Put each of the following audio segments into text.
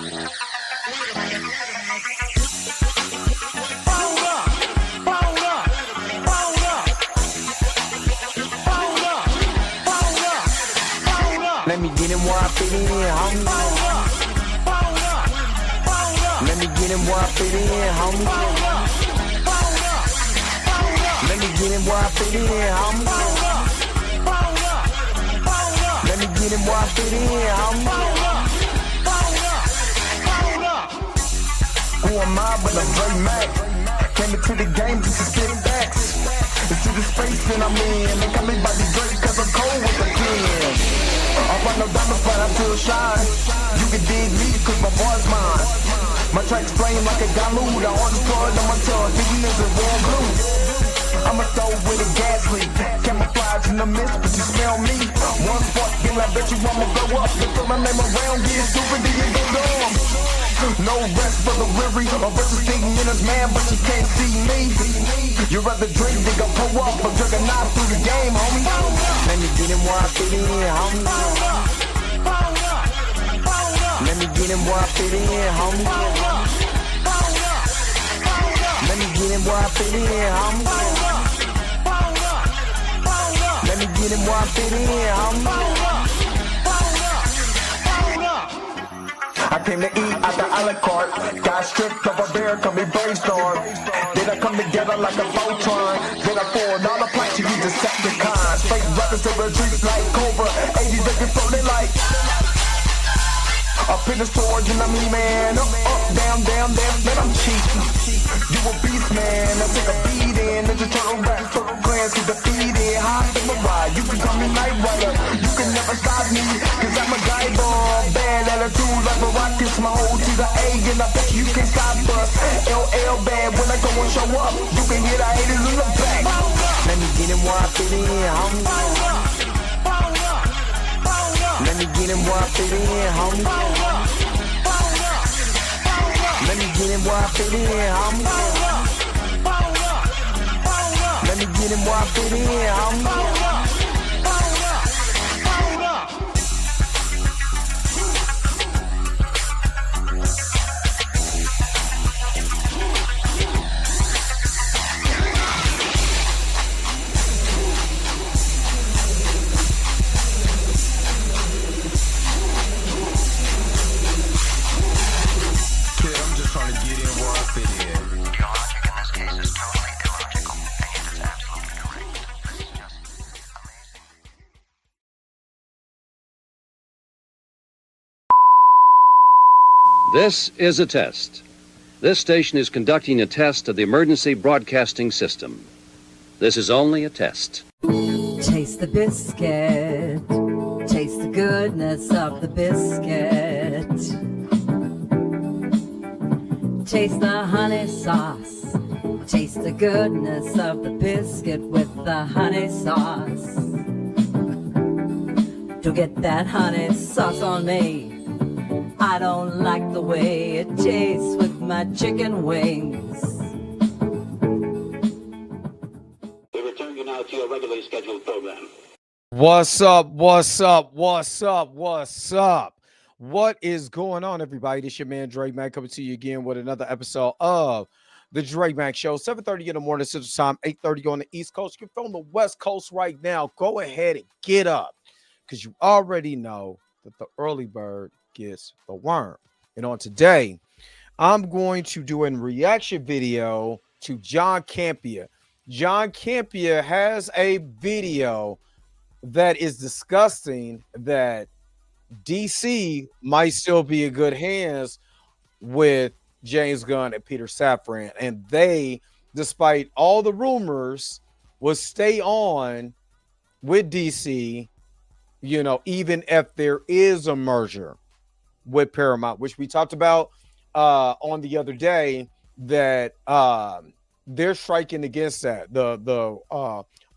Let me get him where I fit in, homie. Let me get him where I fit in, homie. Let me get him where I fit in, homie. Let me get him where I fit in, homie. Who am I but I'm Dre Mac? Came into the game just to spit facts. Into the space that I'm in. They call me Bobby Drake cause I'm cold with the pen. I run no diamonds but I still shine. You can dig me cause my boy's mine. My tracks flame like a galoot. I order stored on my tongue. Thinking it's a warm blue. I'ma throw with a gas leak. Camouflage in the mist but you smell me. One spark and I bet you I'ma blow up. Just throw my name around. Get stupid then you go dumb. No rest for the weary. A versus thinking in his man but you can't see me. You rather drink than go pull up. Or drink a knife through the game, homie. Let me get him where I fit in, homie. Let me get him where I fit in, homie. Let me get him where I fit in, homie. Let me get him where I fit in, homie. I came to eat at the a la carte. Got stripped of a bear, call me brainstorm. Then I come together like a Voltron. Then I pour all the planks, you Decepticons. Fake rappers to retreat like Cobra. 80s they can float like up in the storage and I'm man. Up, down, man, I'm cheap. You a beast, man. I take a beat in. Ninja Turtle rap, Turtle Clans get defeated. High in my ride, you can call me Night Rider. You can never stop me, cause I'm a guy ball. Bad attitude like a rocket, my whole to the A, and I bet you can stop us. LL bad when I go and show up. You can hear the haters in the back. Let me get him where I fit in, homie. Let me get him where I fit in, homie. Let me get him where I fit in, homie. Let me get him where I fit in, homie. This is a test. This station is conducting a test of the emergency broadcasting system. This is only a test. Taste the biscuit. Taste the goodness of the biscuit. Taste the honey sauce. Taste the goodness of the biscuit with the honey sauce. Don't get that honey sauce on me. I don't like the way it tastes with my chicken wings. We return you now to your regularly scheduled program. What's up? What is going on, everybody? This your man, Dre Mac, coming to you again with another episode of the Dre Mac Show. 7:30 in the morning, Central Time, 8:30 on the East Coast. You're from the West Coast right now. Go ahead and get up, because you already know that the early bird gets the worm. And on today, I'm going to do a reaction video to John Campea. John Campea has a video that is discussing that DC might still be in good hands with James Gunn and Peter Safran, and they, despite all the rumors, will stay on with DC, you know, even if there is a merger with Paramount, which we talked about on the other day, that they're striking against that. The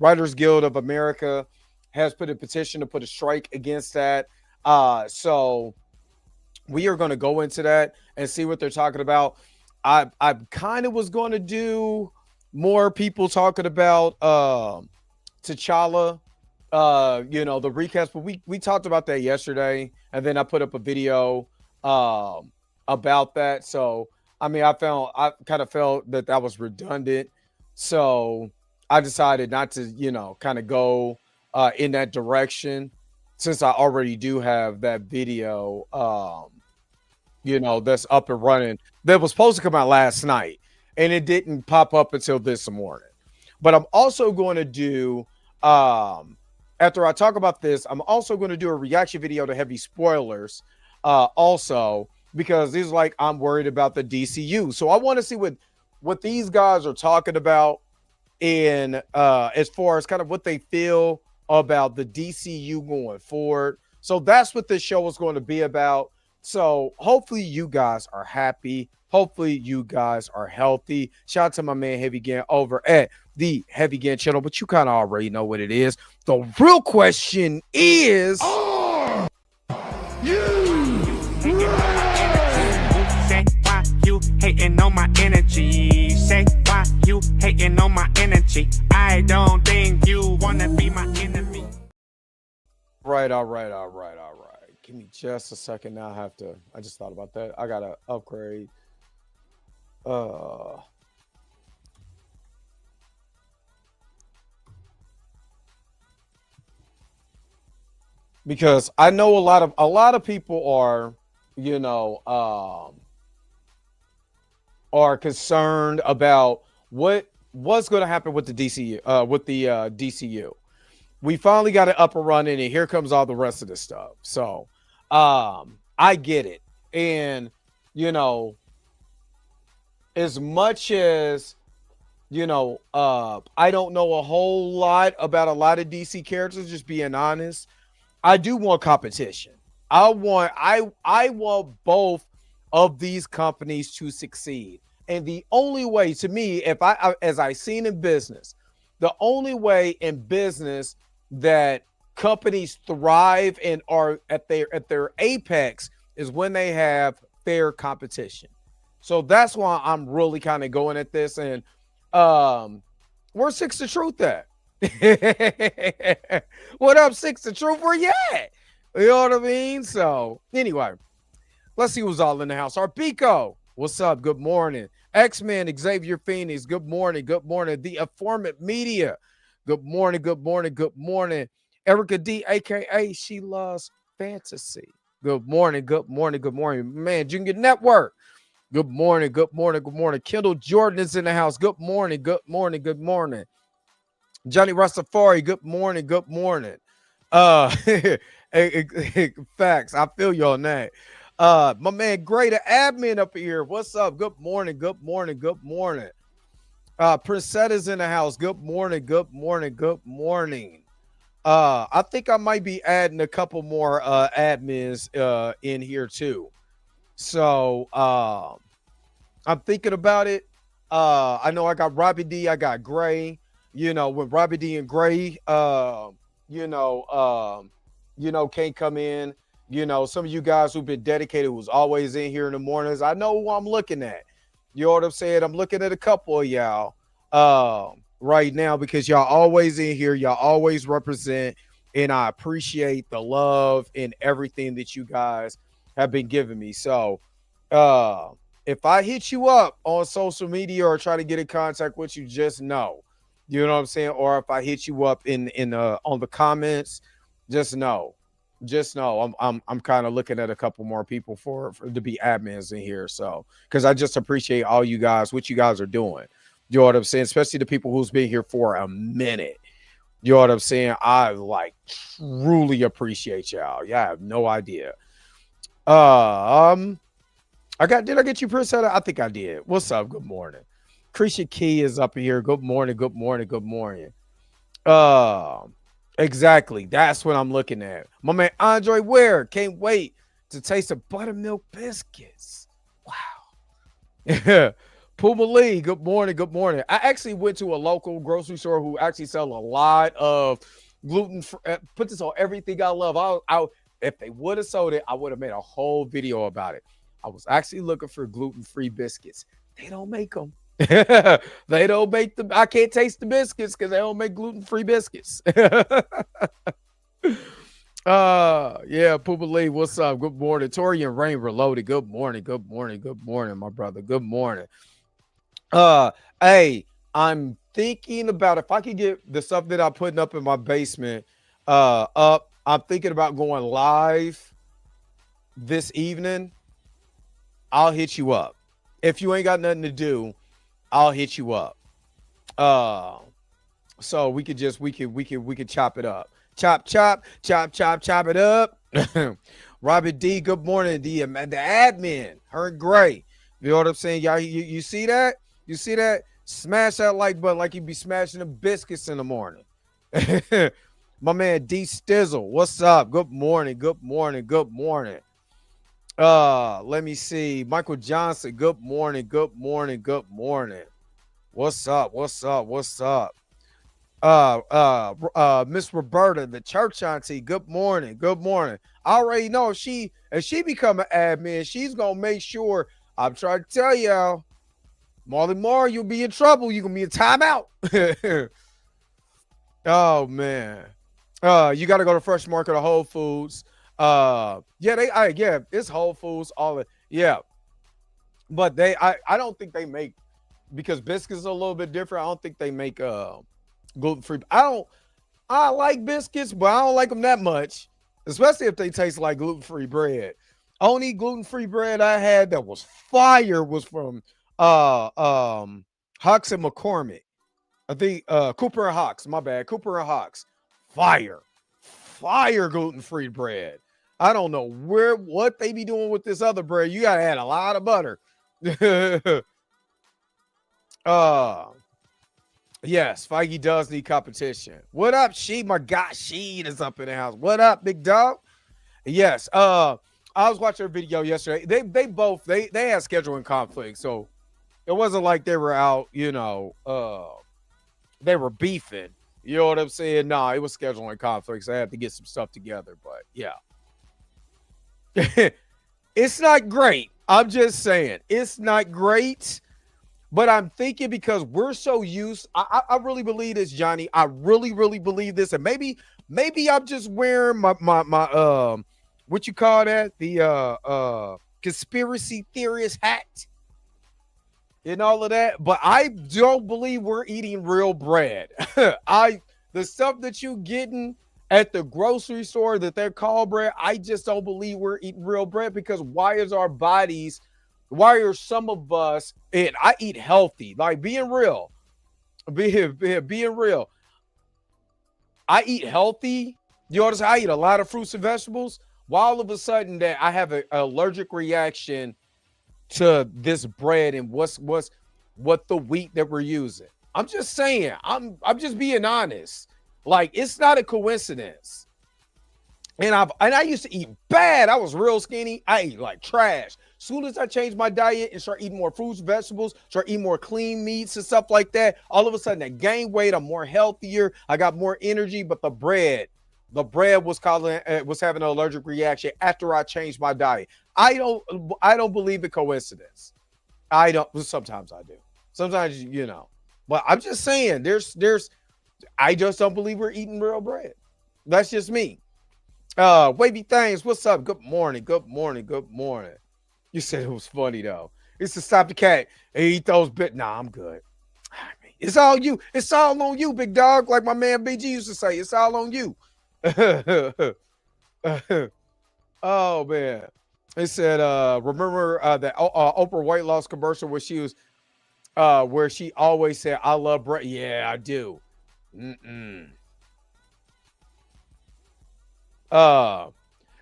Writers Guild of America has put a petition to put a strike against that. So we are going to go into that and see what they're talking about. I kind of was going to do more people talking about T'Challa, you know, the recast, but we talked about that yesterday, and then I put up a video about that. So, I mean, I kind of felt that was redundant. So I decided not to, kind of go in that direction since I already do have that video, that's up and running that was supposed to come out last night and it didn't pop up until this morning. But I'm also going to do, after I talk about this, I'm also going to do a reaction video to heavy spoilers, also because it's like I'm worried about the DCU. So I want to see what these guys are talking about in as far as kind of what they feel about the DCU going forward. So that's what this show is going to be about. So hopefully you guys are happy. Hopefully you guys are healthy. Shout out to my man Heavy Gan over at the Heavy Gan channel, but you kind of already know what it is. The real question is, Say why you hating on my energy? Say why you hating on my energy? I don't think you wanna be my enemy. Right, all right. Give me just a second. Now I just thought about that. I gotta upgrade. Because I know a lot of people are, are concerned about what's going to happen with the DCU. We finally got it up and running, and here comes all the rest of the stuff. So, I get it, and as much as I don't know a whole lot about a lot of DC characters. Just being honest, I do want competition. I want both of these companies to succeed. And the only way, to me, as I seen in business, the only way in business that companies thrive and are at their apex is when they have fair competition. So that's why I'm really kind of going at this. And where's Six the Truth at? What up, Six the Truth? Where you at? You know what I mean? So anyway, let's see who's all in the house. Arpico, what's up? Good morning. X-Men, Xavier Phoenix, good morning. Good morning. The Informant Media, good morning. Good morning. Good morning. Erica D, aka She Loves Fantasy. Good morning. Good morning. Good morning. Man, Junior Network. Good morning. Good morning. Good morning. Kendall Jordan is in the house. Good morning. Good morning. Good morning. Johnny Rastafari, good morning. Good morning. Facts. I feel you on that. My man Greater Admin up here. What's up? Good morning. Good morning. Good morning. Princessa's in the house. Good morning. Good morning. Good morning. I think I might be adding a couple more admins in here too. So I'm thinking about it. I know I got Robbie D, I got Gray. When Robbie D and Gray can't come in, some of you guys who've been dedicated, who's always in here in the mornings, I know who I'm looking at. You know what I'm saying? I'm looking at a couple of y'all right now because y'all always in here, y'all always represent, and I appreciate the love and everything that you guys have been giving me. So if I hit you up on social media or try to get in contact with you, just know. You know what I'm saying? Or if I hit you up in on the comments, just know I'm kind of looking at a couple more people for to be admins in here. So because I just appreciate all you guys, what you guys are doing. You know what I'm saying? Especially the people who's been here for a minute. You know what I'm saying? I truly appreciate y'all. Y'all have no idea. Did I get you, Priscilla? I think I did. What's up? Good morning. Krisha Key is up here. Good morning. Good morning. Good morning. Exactly. That's what I'm looking at. My man Andre Ware can't wait to taste the buttermilk biscuits. Wow. Puma Lee, good morning. Good morning. I actually went to a local grocery store who actually sell a lot of gluten. Put this on everything I love. If they would have sold it, I would have made a whole video about it. I was actually looking for gluten-free biscuits. They don't make them. They don't make them. I can't taste the biscuits because they don't make gluten-free biscuits. Yeah, Poopa Lee, what's up? Good morning. Tori and Rain Reloaded. Good morning. Good morning. Good morning, my brother. Good morning. Uh, hey, I'm thinking about if I could get the stuff that I'm putting up in my basement up. I'm thinking about going live this evening. I'll hit you up. If you ain't got nothing to do, I'll hit you up. Uh, so we could chop it up. Chop it up. Robert D, good morning. The admin, her and Gray. You know what I'm saying? Y'all, you see that? You see that? Smash that like button like you be smashing the biscuits in the morning. My man D Stizzle, what's up? Good morning. Good morning. Good morning. Let me see. Michael Johnson, good morning. Good morning. Good morning. What's up? What's up? What's up? Miss Roberta, the church auntie, good morning. Good morning. I already know if she become an admin, she's gonna make sure. I'm trying to tell y'all, Marley Marr, you'll be in trouble. You're gonna be in timeout. Oh man. You gotta go to Fresh Market or Whole Foods. Yeah, it's Whole Foods, all it, yeah. But I don't think they make, because biscuits are a little bit different. I don't think they make gluten-free. I like biscuits, but I don't like them that much, especially if they taste like gluten-free bread. Only gluten-free bread I had that was fire was from Hawks and McCormick. I think Cooper and Hawks, my bad. Cooper and Hawks. Fire gluten-free bread. I don't know what they be doing with this other bread. You gotta add a lot of butter. Yes, Feige does need competition. What up, Sheed? My God, Sheed is up in the house. What up, big dog? Yes. I was watching a video yesterday. They had scheduling conflicts, so it wasn't like they were out, they were beefing. You know what I'm saying? Nah, it was scheduling conflicts. I had to get some stuff together, but yeah. It's not great. I'm just saying, it's not great. But I'm thinking, because we're so used, I really believe this, Johnny. I really, really believe this. And maybe I'm just wearing my what you call that? The conspiracy theorist hat and all of that. But I don't believe we're eating real bread. The stuff that you getting at the grocery store that they're called bread, I just don't believe we're eating real bread, because why are some of us, and I eat healthy, like being real. I eat healthy. You notice I eat a lot of fruits and vegetables. Why all of a sudden that I have an allergic reaction to this bread and what the wheat that we're using? I'm just saying. I'm just being honest. Like, it's not a coincidence. And I used to eat bad. I was real skinny. I ate like trash. Soon as I changed my diet and start eating more fruits, vegetables, start eating more clean meats and stuff like that, all of a sudden I gained weight. I'm more healthier. I got more energy. But the bread was having an allergic reaction after I changed my diet. I don't believe in coincidence. I don't. Sometimes I do. Sometimes, But I'm just saying, I just don't believe we're eating real bread. That's just me. Wavy Things, what's up? Good morning. Good morning. Good morning. You said it was funny though. It's to stop the cat and eat those bit. Nah, I'm good. It's all you. It's all on you, big dog. Like my man BG used to say, it's all on you. Oh man. It said, remember that Oprah weight loss commercial where she was where she always said, I love bread. Yeah, I do.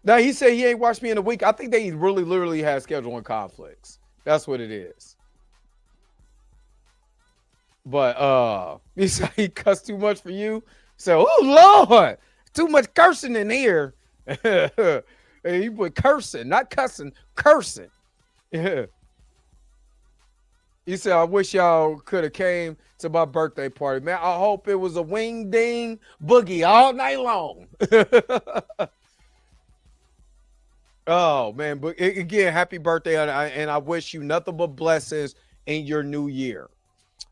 Now he said he ain't watched me in a week. I think they really literally had scheduling conflicts. That's what it is. But he said he cussed too much for you. So, oh Lord, too much cursing in here. And he put cursing, not cussing, cursing. Yeah. He said, I wish y'all could have came to my birthday party. Man, I hope it was a wing ding boogie all night long. Oh, man. But again, happy birthday. And I wish you nothing but blessings in your new year.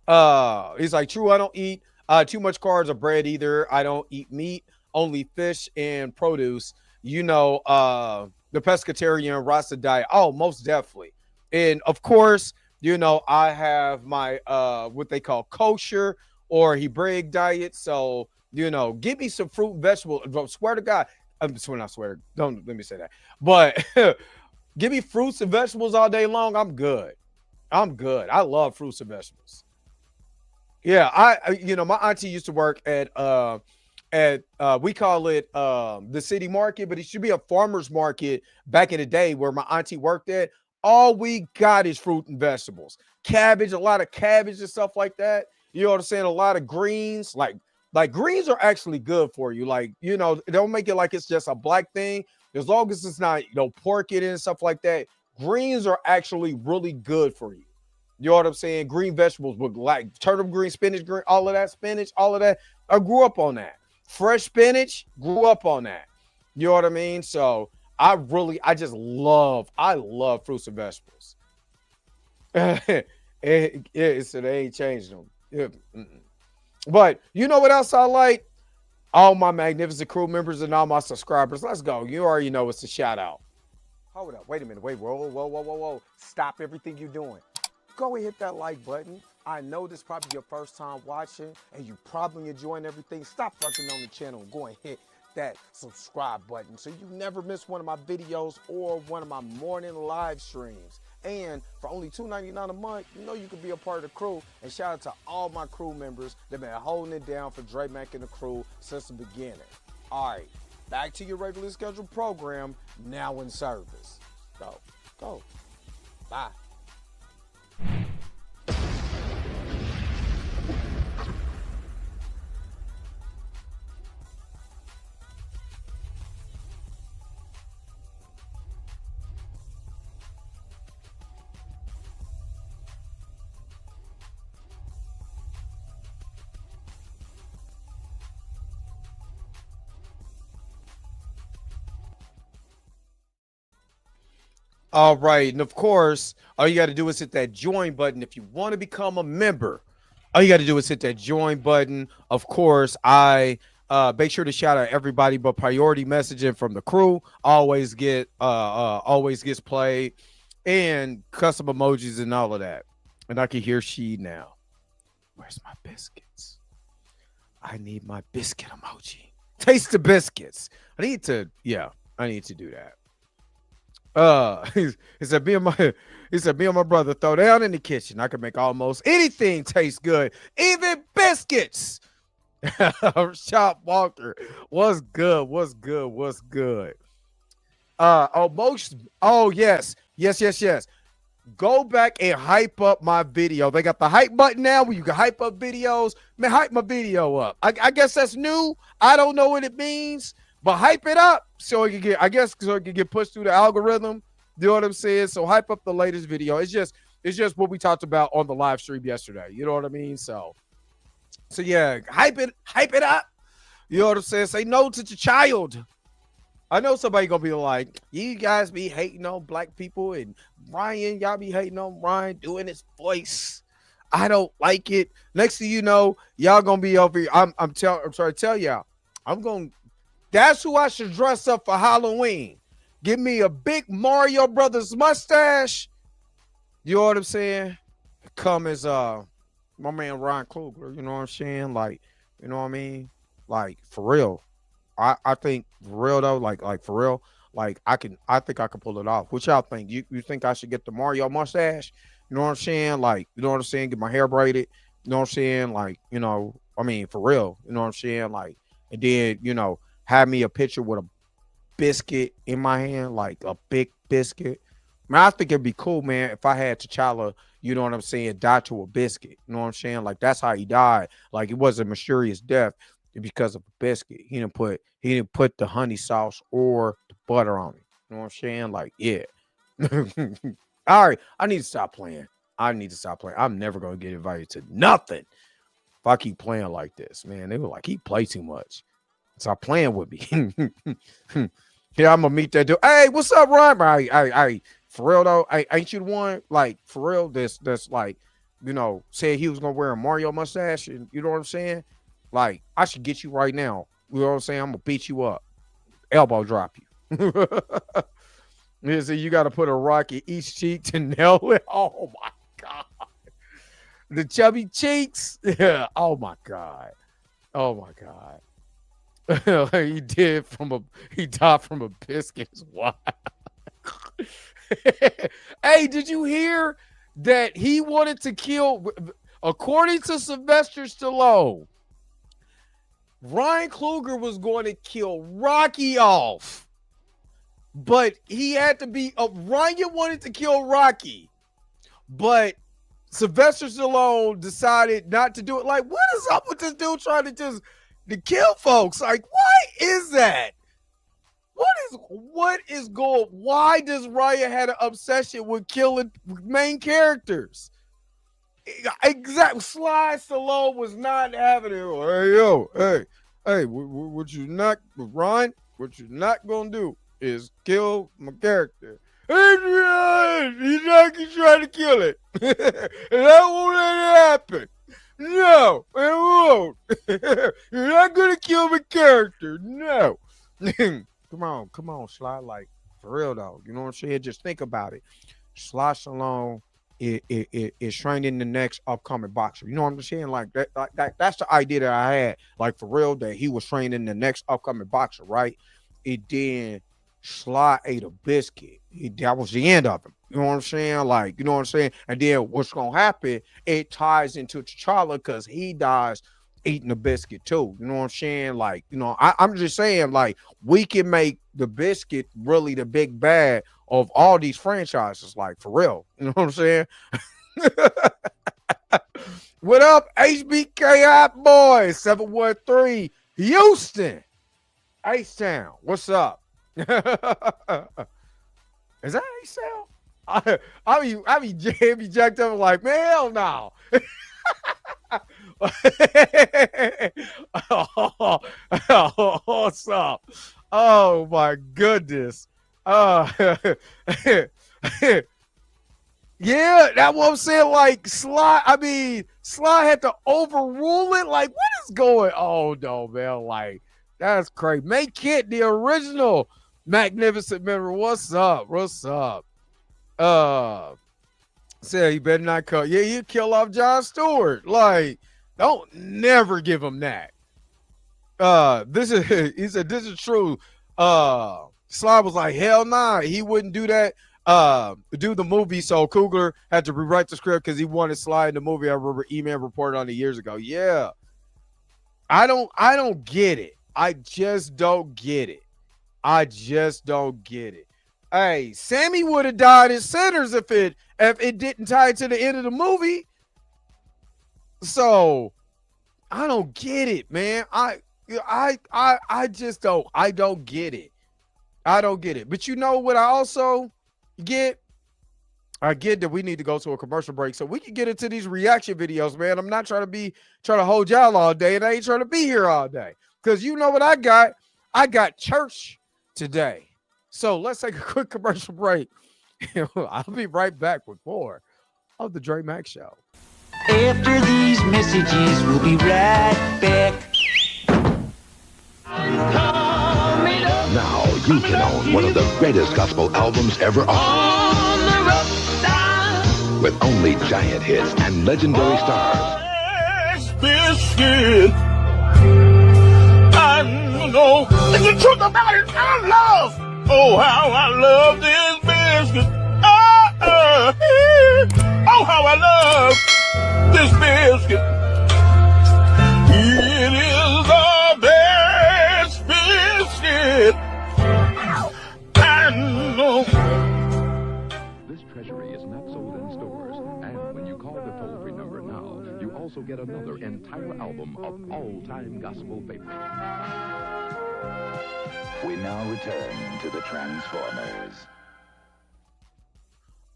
He's like, true, I don't eat too much carbs or bread either. I don't eat meat. only fish and produce, the pescatarian rasa diet. Oh, most definitely. And of course, I have my what they call kosher or Hebraic diet. So, give me some fruit and vegetables. Swear to God. I'm not swear. Don't let me say that. But give me fruits and vegetables all day long. I'm good. I'm good. I love fruits and vegetables. Yeah, my auntie used to work at we call it the city market, but it should be a farmer's market back in the day where my auntie worked at. All we got is fruit and vegetables, cabbage, a lot of cabbage and stuff like that. You know what I'm saying? A lot of greens, like greens are actually good for you. Like, don't make it like it's just a black thing. As long as it's not, pork in it and stuff like that, greens are actually really good for you. You know what I'm saying? Green vegetables, but like turnip green, spinach green, all of that spinach, all of that. I grew up on that. Fresh spinach, grew up on that. You know what I mean? So I love fruits and vegetables. So they ain't changed them. But you know what else I like? All my magnificent crew members and all my subscribers. Let's go. You already know it's a shout out. Hold up. Wait a minute. Wait. Whoa. Stop everything you're doing. Go and hit that like button. I know this is probably your first time watching and you probably enjoying everything. Stop fucking on the channel and go and hit that subscribe button so you never miss one of my videos or one of my morning live streams. And for only $2.99 a month, you can be a part of the crew. And shout out to all my crew members that have been holding it down for Dre Mac and the crew since the beginning. All right, back to your regularly scheduled program, now in service. Go. Bye. All right. And of course, all you got to do is hit that join button. If you want to become a member, all you got to do is hit that join button. Of course, I make sure to shout out everybody, but priority messaging from the crew always gets played, and custom emojis and all of that. And I can hear she now. Where's my biscuits? I need my biscuit emoji. Taste the biscuits. I need to do that. He said, me and my brother throw down in the kitchen. I can make almost anything taste good, even biscuits. Shop Walker, what's good? Yes. Go back and hype up my video. They got the hype button now where you can hype up videos. Man, hype my video up. I guess that's new. I don't know what it means. But hype it up so it can get pushed through the algorithm. You know what I'm saying? So hype up the latest video. It's just what we talked about on the live stream yesterday. You know what I mean? So yeah, hype it up. You know what I'm saying? Say no to your child. I know somebody gonna be like, you guys be hating on black people, and Ryan, y'all be hating on Ryan doing his voice. I don't like it. Next thing you know, y'all gonna be over here. I'm trying to tell y'all, that's who I should dress up for Halloween. Give me a big Mario Brothers mustache. You know what I'm saying? Come as my man Ryan Coogler. You know what I'm saying? Like, you know what I mean? Like, for real. I think for real though, like for real, like I think I can pull it off. What y'all think? You think I should get the Mario mustache? You know what I'm saying? Like, you know what I'm saying? Get my hair braided. You know what I'm saying? Like, for real. You know what I'm saying? Like, and then, have me a picture with a biscuit in my hand, like a big biscuit. Man, I think it'd be cool, man, if I had T'Challa, you know what I'm saying, die to a biscuit. You know what I'm saying? Like, that's how he died. Like, it wasn't a mysterious death because of a biscuit. He didn't put the honey sauce or the butter on it. You know what I'm saying? Like, yeah. All right, I need to stop playing. I'm never gonna get invited to nothing if I keep playing like this, man. They were like, he play too much. Stop playing with me. Yeah, I'm gonna meet that dude. Hey, what's up, Ryan? I for real though, ain't you the one, like, for real, that's like, said he was gonna wear a Mario mustache, and you know what I'm saying? Like, I should get you right now. You know what I'm saying? I'm gonna beat you up, elbow drop you. Yeah, so you got to put a rock in each cheek to nail it. Oh my god, the chubby cheeks. Yeah. Oh my god. Oh my god. He died from a biscuit. Wow. Hey, did you hear that he wanted to kill? According to Sylvester Stallone, Ryan Coogler was going to kill Rocky off, but he had to be. Ryan wanted to kill Rocky, but Sylvester Stallone decided not to do it. Like, what is up with this dude trying to kill folks? Like, why is that? What is going? Why does Ryan have an obsession with killing main characters? Exactly. Sly Stallone was not having it. Hey, yo, hey, what you not, Ryan? What you're not gonna do is kill my character. He's not gonna try to kill it, and I won't let it happen. No, it won't. You're not gonna kill my character. No. Come on, Sly. Like, for real though. You know what I'm saying? Just think about it. Sly Stallone is training the next upcoming boxer. You know what I'm saying? Like that's the idea that I had. Like, for real, that he was training the next upcoming boxer, right? It then Sly ate a biscuit. That was the end of him. You know what I'm saying? Like, you know what I'm saying? And then what's gonna happen? It ties into T'Challa because he dies eating a biscuit too. You know what I'm saying? Like, you know, I'm just saying, like, we can make the biscuit really the big bad of all these franchises, like, for real. You know what I'm saying? What up, HBKI boys? 713 Houston, H-Town. What's up? Is that H-Town? I be jacked up like, man, hell no. What's up? Oh my goodness. Yeah, that's what I'm saying. Like, Sly had to overrule it. Like, what is going on, though, man? Like, that's crazy. Make Kent the original Magnificent Member. What's up? What's up? Say, you better not cut. Yeah, you kill off Jon Stewart. Like, don't never give him that. He said, this is true. Sly was like, hell nah, he wouldn't do that. Do the movie. So Coogler had to rewrite the script because he wanted Sly in the movie. I remember E-Man reported on it years ago. Yeah. I don't get it. I just don't get it. Hey, Sammy would have died in Sinners if it didn't tie to the end of the movie. So I don't get it, man. I just don't. I don't get it. But you know what I also get? I get that we need to go to a commercial break so we can get into these reaction videos, man. I'm not trying to hold y'all all day, and I ain't trying to be here all day. Because you know what I got? I got church today. So let's take a quick commercial break. I'll be right back with more of the Dre Mac Show. After these messages, we'll be right back. Now you can own one of the greatest gospel albums ever on the rough side. With only giant hits and legendary stars. Biscuit. I know it's the truth about it. I love. Oh, how I love this biscuit. Oh, how I love this biscuit. It is the best biscuit I know. This treasury is not sold in stores, and when you call the toll-free number now, you also get another entire album of all-time gospel favorites. We now return to the Transformers.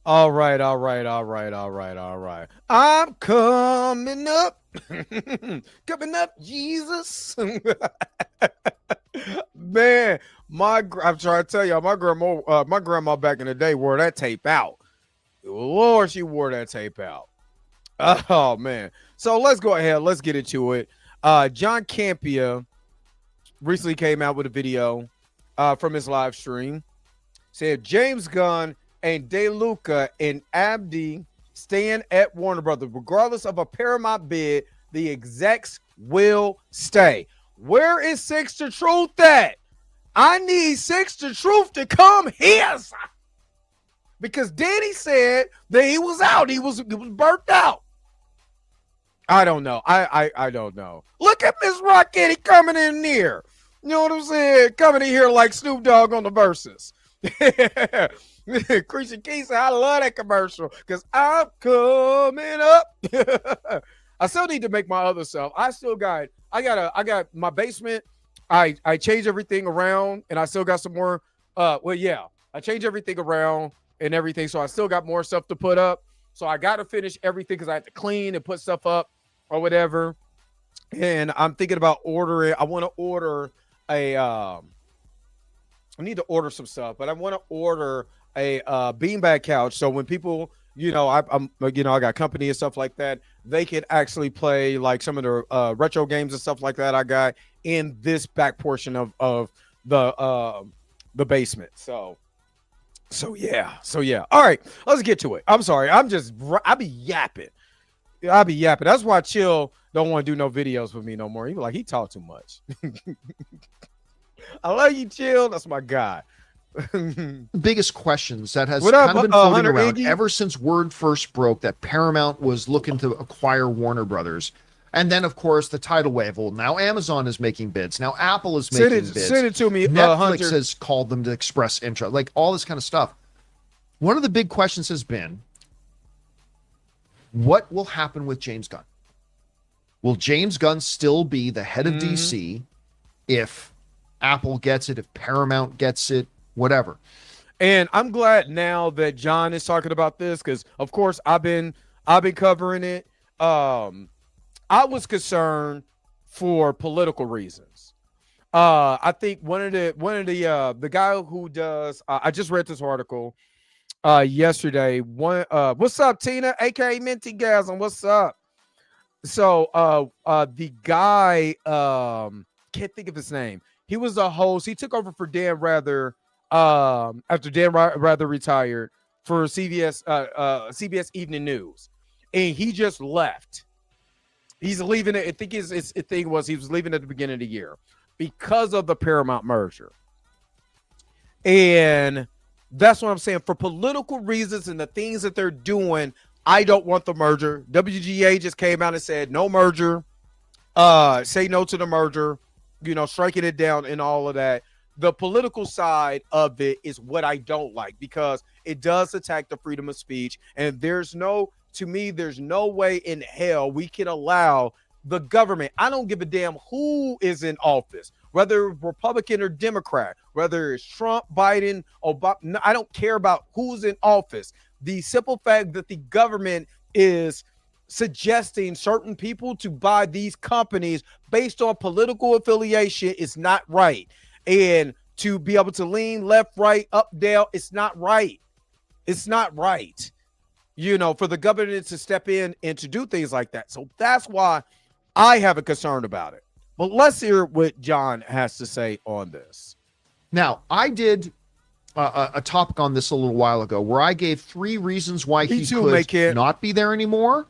All right. I'm coming up. Coming up, Jesus. Man, I'm trying to tell y'all, my grandma back in the day wore that tape out. Lord, she wore that tape out. Oh, man. So let's go ahead. Let's get into it. John Campea recently came out with a video from his live stream. Said James Gunn and DeLuca and Abdi staying at Warner Brothers. Regardless of a Paramount bid, the execs will stay. Where is Six the Truth at? I need Six the Truth to come here. Because Danny said that he was out. He was burnt out. I don't know. I don't know. Look at Miss Rocketti coming in here. You know what I'm saying? Coming in here like Snoop Dogg on the Versus. Christian Keys, I love that commercial because I'm coming up. I still need to make my other self. I got my basement. I changed everything around and I still got some more. I changed everything around and everything. So I still got more stuff to put up. So I got to finish everything because I have to clean and put stuff up or whatever. And I'm thinking about ordering. I want to order I need to order some stuff, but I want to order a beanbag couch. So when people, I got company and stuff like that, they can actually play like some of the retro games and stuff like that I got in this back portion of the basement. So yeah. All right, let's get to it. I'm sorry. I be yapping. That's why Chill don't want to do no videos with me no more. He be like, he talk too much. I love you, Chill. That's my guy. Biggest questions that has kind of been floating around ever since word first broke that Paramount was looking to acquire Warner Brothers. And then, of course, the tidal wave. Well, now Amazon is making bids. Now Apple is making bids. Send it to me. Netflix Hunter has called them to express interest. Like all this kind of stuff. One of the big questions has been, what will happen with James Gunn? Will James Gunn still be the head of DC if Apple gets it, if Paramount gets it, whatever? And I'm glad now that John is talking about this because, of course, I've been covering it. I was concerned for political reasons. I think one of the guy who does I just read this article yesterday. What's up, Tina? AKA Minty Gasm, what's up? So the guy can't think of his name. He was the host. He took over for Dan Rather after Dan Rather retired for CBS Evening News, and he just left. He's leaving it. I think his thing was he was leaving at the beginning of the year because of the Paramount merger. And that's what I'm saying. For political reasons and the things that they're doing, I don't want the merger. WGA just came out and said no merger. Say no to the merger. Striking it down and all of that. The political side of it is what I don't like because it does attack the freedom of speech. And there's no way in hell we can allow the government. I don't give a damn who is in office, whether Republican or Democrat, whether it's Trump, Biden, Obama. I don't care about who's in office. The simple fact that the government is suggesting certain people to buy these companies based on political affiliation is not right. And to be able to lean left, right, up, down, it's not right. It's not right. For the government to step in and to do things like that. So that's why I have a concern about it. But let's hear what John has to say on this. Now, I did a topic on this a little while ago where I gave 3 reasons why he could not be there anymore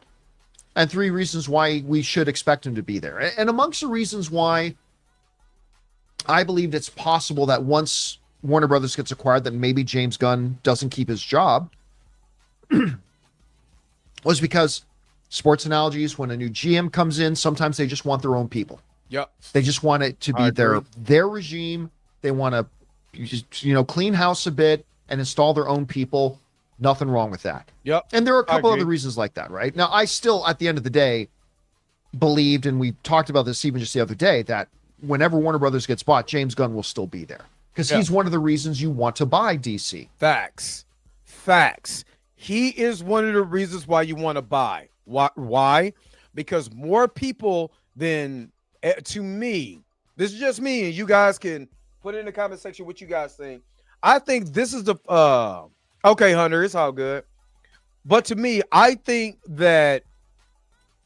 and 3 reasons why we should expect him to be there. And amongst the reasons why I believed it's possible that once Warner Brothers gets acquired that maybe James Gunn doesn't keep his job was because sports analogies, when a new GM comes in, sometimes they just want their own people. Yep. They just want it to be their regime. They want to clean house a bit and install their own people. Nothing wrong with that. Yep. And there are a couple other reasons like that, right? Now, I still, at the end of the day, believed, and we talked about this even just the other day, that whenever Warner Brothers gets bought, James Gunn will still be there. Because he's one of the reasons you want to buy DC. Facts. He is one of the reasons why you want to buy. Why? Because more people than, to me, this is just me, and you guys can put it in the comment section what you guys think. I think this is the, okay, Hunter, it's all good. But to me, I think that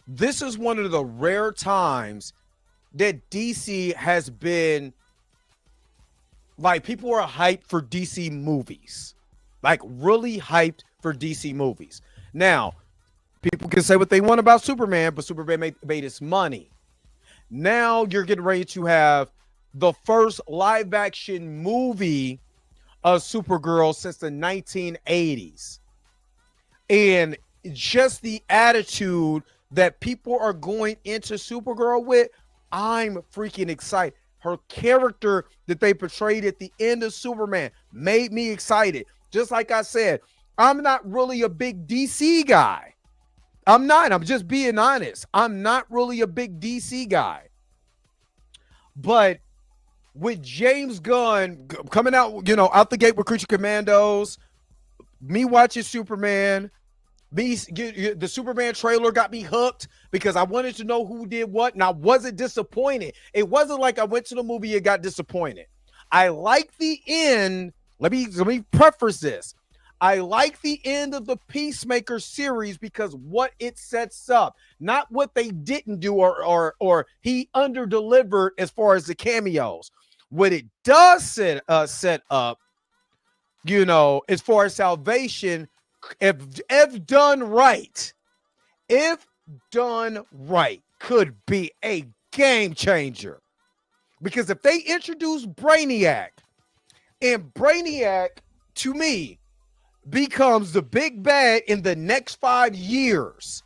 this is one of the rare times that DC has been like, people are hyped for DC movies, like really hyped for DC movies. Now, people can say what they want about Superman, but Superman made its money. Now you're getting ready to have the first live action movie of Supergirl since the 1980s. And just the attitude that people are going into Supergirl with, I'm freaking excited. Her character that they portrayed at the end of Superman made me excited. Just like I said, I'm not really a big DC guy. I'm not. I'm just being honest. I'm not really a big DC guy. But with James Gunn coming out, out the gate with Creature Commandos, me watching Superman, the Superman trailer got me hooked because I wanted to know who did what, and I wasn't disappointed. It wasn't like I went to the movie and got disappointed. I like the end. Let me preface this. I like the end of the Peacemaker series because what it sets up, not what they didn't do or he underdelivered as far as the cameos. What it does set up, as far as salvation, if done right, could be a game changer. Because if they introduce Brainiac, and Brainiac, to me, becomes the big bad in the next 5 years,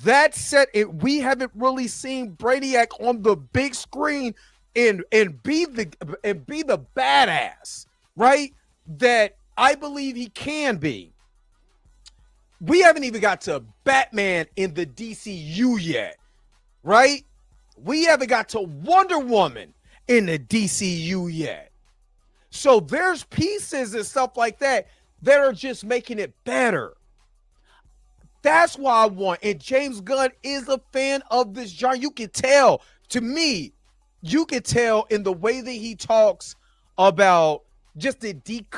that set it. We haven't really seen Brainiac on the big screen and be the badass, right? That I believe he can be. We haven't even got to Batman in the DCU yet, right? We haven't got to Wonder Woman in the DCU yet. So there's pieces and stuff like that are just making it better. That's why I want. And James Gunn is a fan of this genre. You can tell, to me, you can tell in the way that he talks about just the deep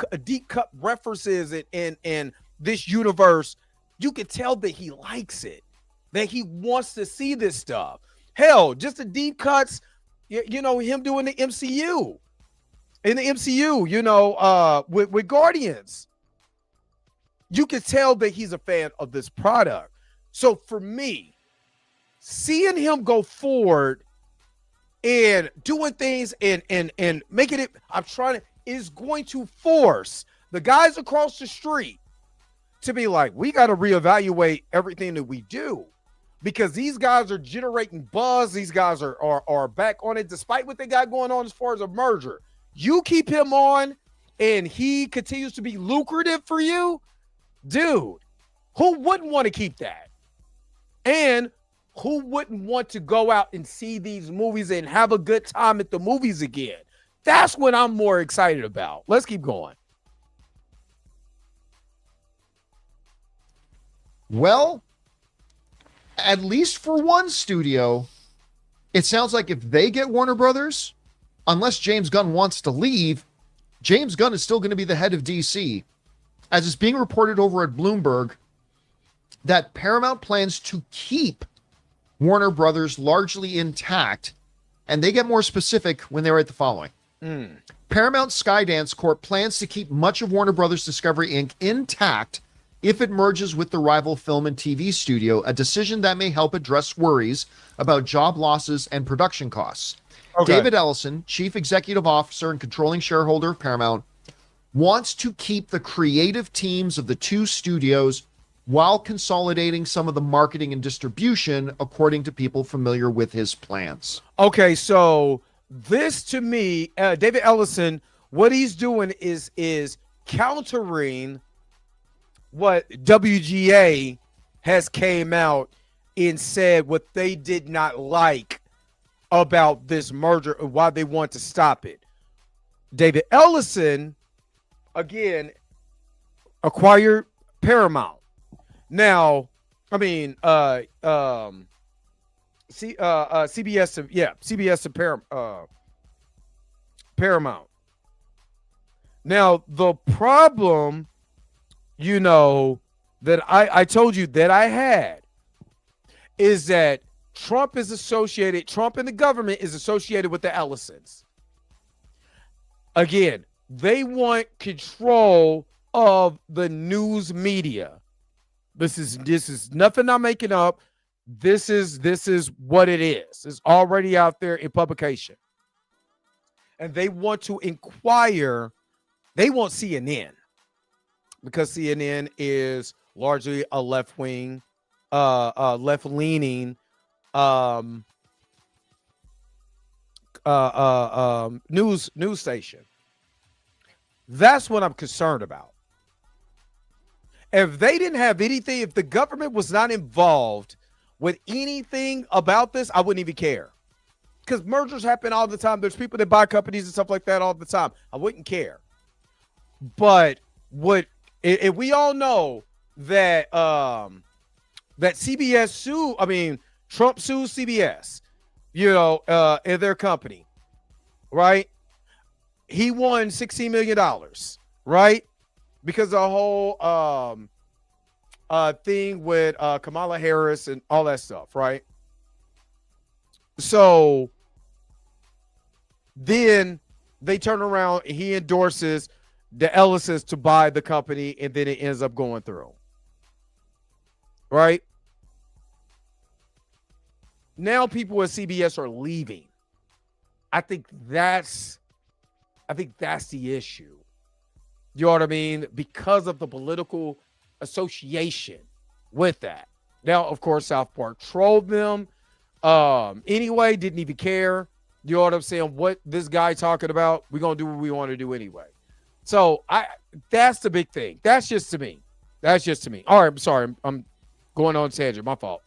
cut references in this universe. You can tell that he likes it, that he wants to see this stuff. Hell, just the deep cuts, him doing the MCU. In the MCU, with Guardians. You can tell that he's a fan of this product. So for me, seeing him go forward and doing things and making it, is going to force the guys across the street to be like, we got to reevaluate everything that we do, because these guys are generating buzz. These guys are back on it, despite what they got going on as far as a merger. You keep him on and he continues to be lucrative for you, dude, who wouldn't want to keep that? And who wouldn't want to go out and see these movies and have a good time at the movies again? That's what I'm more excited about. Let's keep going. Well, at least for one studio, it sounds like if they get Warner Brothers, unless James Gunn wants to leave, James Gunn is still going to be the head of DC. As is being reported over at Bloomberg, that Paramount plans to keep Warner Brothers largely intact, and they get more specific when they write the following. Paramount Skydance Corp plans to keep much of Warner Brothers Discovery Inc. intact if it merges with the rival film and TV studio, a decision that may help address worries about job losses and production costs. Okay. David Ellison, chief executive officer and controlling shareholder of Paramount, wants to keep the creative teams of the two studios while consolidating some of the marketing and distribution, according to people familiar with his plans. Okay, so this, to me, David Ellison, what he's doing is countering what WGA has came out and said what they did not like about this merger and why they want to stop it. David Ellison, again, acquired Paramount. Now, I mean, CBS, CBS and Paramount. Now, the problem, that I told you that I had is that Trump and the government is associated with the Ellisons. Again, they want control of the news media. This is nothing I'm making up. This is what it is. It's already out there in publication. And they want to inquire. They want CNN because CNN is largely a left-wing, left-leaning news station. That's what I'm concerned about. If they didn't have anything, if the government was not involved with anything about this, I wouldn't even care. Because mergers happen all the time. There's people that buy companies and stuff like that all the time. I wouldn't care. But if we all know that that CBS Trump sued CBS, in their company, right? He won $16 million, right? Because the whole thing with Kamala Harris and all that stuff, right? So then they turn around and he endorses the Ellisons to buy the company, and then it ends up going through. Right? Now people at CBS are leaving. I think that's the issue. You know what I mean? Because of the political association with that. Now, of course, South Park trolled them. Anyway, didn't even care. You know what I'm saying? What this guy talking about? We're going to do what we want to do anyway. So that's the big thing. That's just to me. All right, I'm sorry. I'm going on tangent. My fault.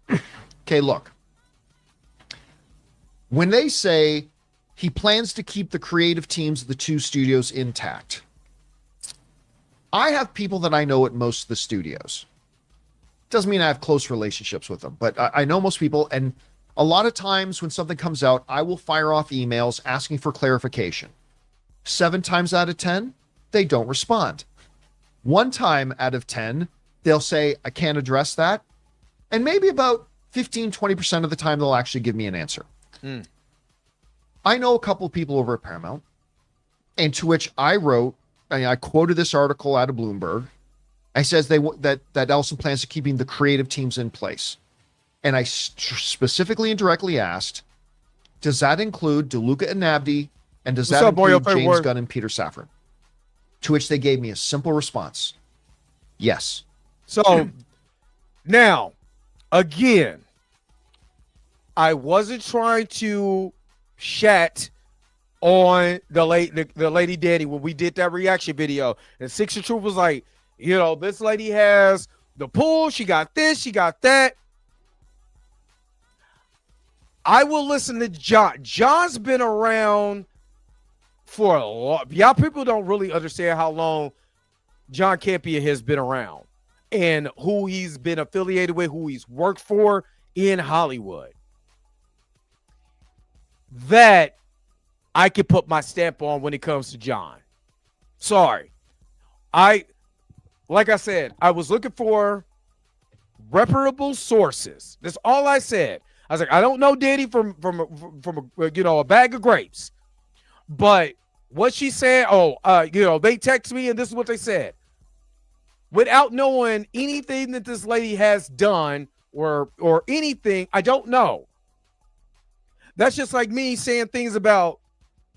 Okay, look. When they say he plans to keep the creative teams of the two studios intact, I have people that I know at most of the studios. Doesn't mean I have close relationships with them, but I know most people. And a lot of times when something comes out, I will fire off emails asking for clarification. 7 times out of 10, they don't respond. 1 time out of 10, they'll say, I can't address that. And maybe about 15, 20% of the time, they'll actually give me an answer. I know a couple of people over at Paramount, and to which I wrote, I quoted this article out of Bloomberg. I says that Ellison plans to keeping the creative teams in place. And I specifically and directly asked, does that include DeLuca and Nabdi? And does that include James Gunn and Peter Safran? To which they gave me a simple response. Yes. So now, again, I wasn't trying to shat on the lady Danny when we did that reaction video. And Six of Truth was like, this lady has the pool. She got this. She got that. I will listen to John. John's been around for a lot. Y'all people don't really understand how long John Campea has been around and who he's been affiliated with, who he's worked for in Hollywood. That I can put my stamp on when it comes to John. Sorry. Like I said, I was looking for reputable sources. That's all I said. I was like, I don't know Danny from a bag of grapes. But what she said, they text me and this is what they said. Without knowing anything that this lady has done or anything, I don't know. That's just like me saying things about,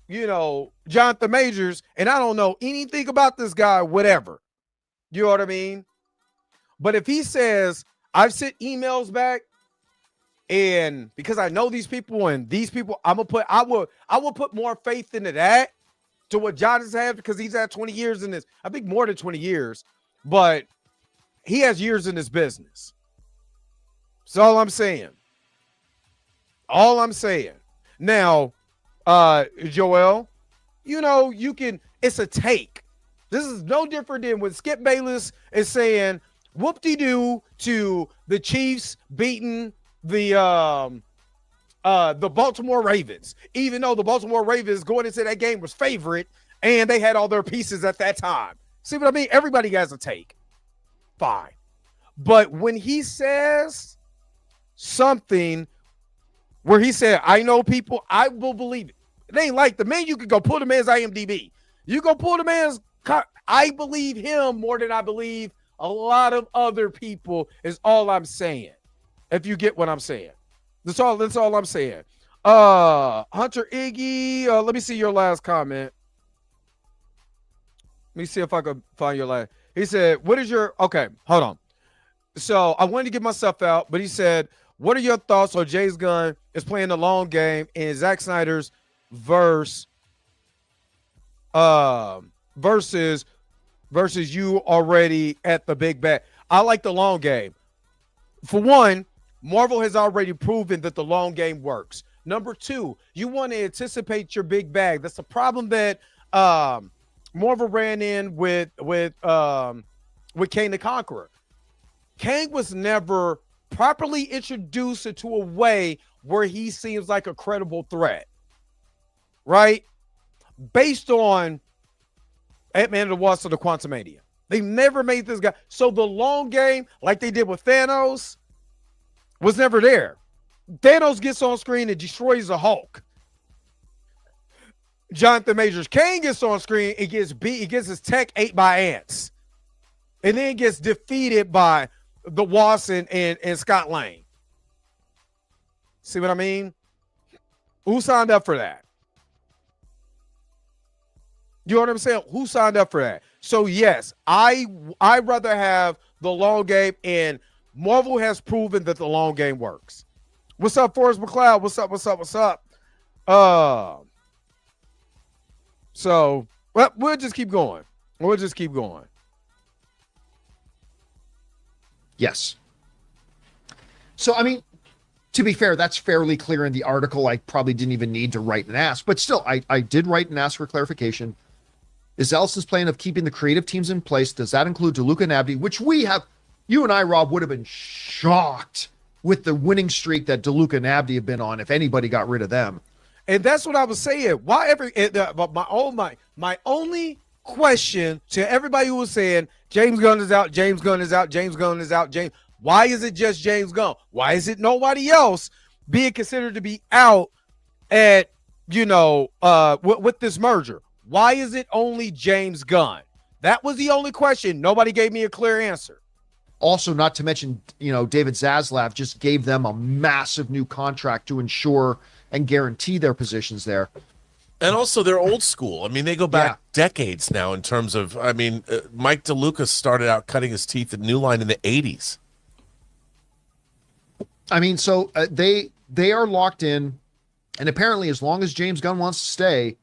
Jonathan Majors, and I don't know anything about this guy, whatever. You know what I mean? But if he says, I've sent emails back, and because I know these people and these people, I will put more faith into that to what John has had, because he's had 20 years in this. I think more than 20 years, but he has years in this business. That's all I'm saying. Now, Joel, it's a take. This is no different than when Skip Bayless is saying whoop-de-doo to the Chiefs beating the Baltimore Ravens, even though the Baltimore Ravens going into that game was favorite and they had all their pieces at that time. See what I mean? Everybody has a take. Fine. But when he says something where he said, I know people, I will believe it. It ain't like the man, you could go pull the man's IMDb. You go pull the man's, I believe him more than I believe a lot of other people is all I'm saying. If you get what I'm saying. That's all I'm saying. Hunter Iggy, let me see your last comment. Let me see if I can find your last. He said, what is your, okay, hold on. So I wanted to get myself out, but he said, what are your thoughts on James Gunn is playing the long game in Zack Snyder's versus you already at the big bet? I like the long game. For one, Marvel has already proven that the long game works. Number two, you want to anticipate your big bag. That's the problem that Marvel ran in with Kang the Conqueror. Kang was never properly introduced into a way where he seems like a credible threat, right? Based on Ant-Man and the Wasp of the Quantumania. They never made this guy. So the long game, like they did with Thanos, was never there. Thanos gets on screen and destroys the Hulk. Jonathan Majors Kane gets on screen and gets beat. He gets his tech ate by ants. And then gets defeated by the Wasp and Scott Lang. See what I mean? Who signed up for that? You know what I'm saying? Who signed up for that? So yes, I'd rather have the long game, and Marvel has proven that the long game works. What's up, Forrest McLeod? What's up? So we'll just keep going. Yes. So, I mean, to be fair, that's fairly clear in the article. I probably didn't even need to write and ask, but still, I did write and ask for clarification. Is Ellison's plan of keeping the creative teams in place, does that include DeLuca and Abdi, which you and I, Rob, would have been shocked with the winning streak that DeLuca and Abdi have been on if anybody got rid of them. And that's what I was saying. But my only question to everybody who was saying James Gunn is out, why is it just James Gunn? Why is it nobody else being considered to be out at, with this merger? Why is it only James Gunn? That was the only question. Nobody gave me a clear answer. Also, not to mention, David Zaslav just gave them a massive new contract to ensure and guarantee their positions there. And also, they're old school. I mean, they go back decades now in terms of, Mike DeLuca started out cutting his teeth at New Line in the 80s. I mean, so they are locked in, and apparently as long as James Gunn wants to stay,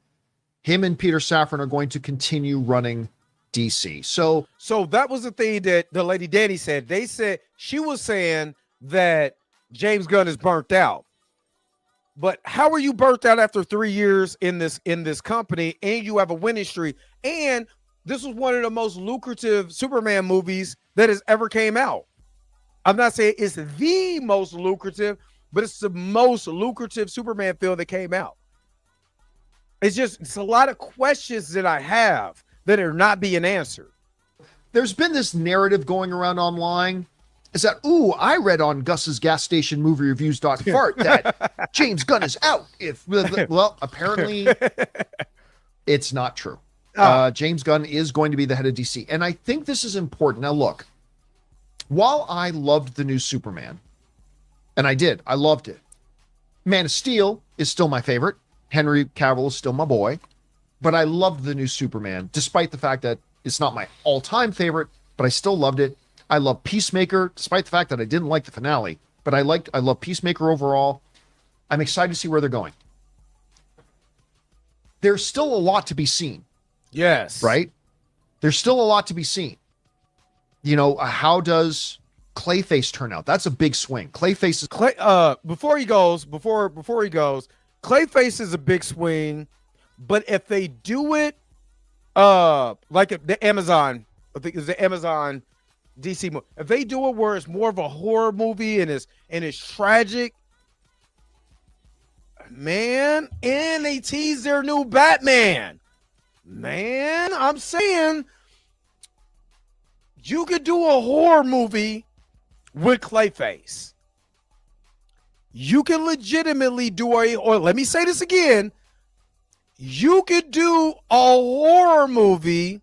him and Peter Safran are going to continue running DC. So that was the thing that the lady Danny said. They said she was saying that James Gunn is burnt out. But how are you burnt out after 3 years in this company, and you have a winning streak? And this was one of the most lucrative Superman movies that has ever came out. I'm not saying it's the most lucrative, but it's the most lucrative Superman film that came out. It's a lot of questions that I have that are not being answered. There's been this narrative going around online is that, I read on Gus's gas station movie reviews.fart that James Gunn is out. Well, apparently it's not true. James Gunn is going to be the head of DC. And I think this is important. Now, look, while I loved the new Superman, and I loved it. Man of Steel is still my favorite. Henry Cavill is still my boy. But I loved the new Superman, despite the fact that it's not my all-time favorite, but I still loved it. I love Peacemaker, despite the fact that I didn't like the finale, but I love Peacemaker overall. I'm excited to see where they're going. There's still a lot to be seen. Yes. Right? There's still a lot to be seen. How does Clayface turn out? That's a big swing. Clayface is before he goes, Clayface is a big swing, but if they do it like the Amazon, I think it's the Amazon DC movie. If they do it where it's more of a horror movie and it's tragic, man, and they tease their new Batman, man, I'm saying you could do a horror movie with Clayface. you can legitimately do or let me say this again, you could do a horror movie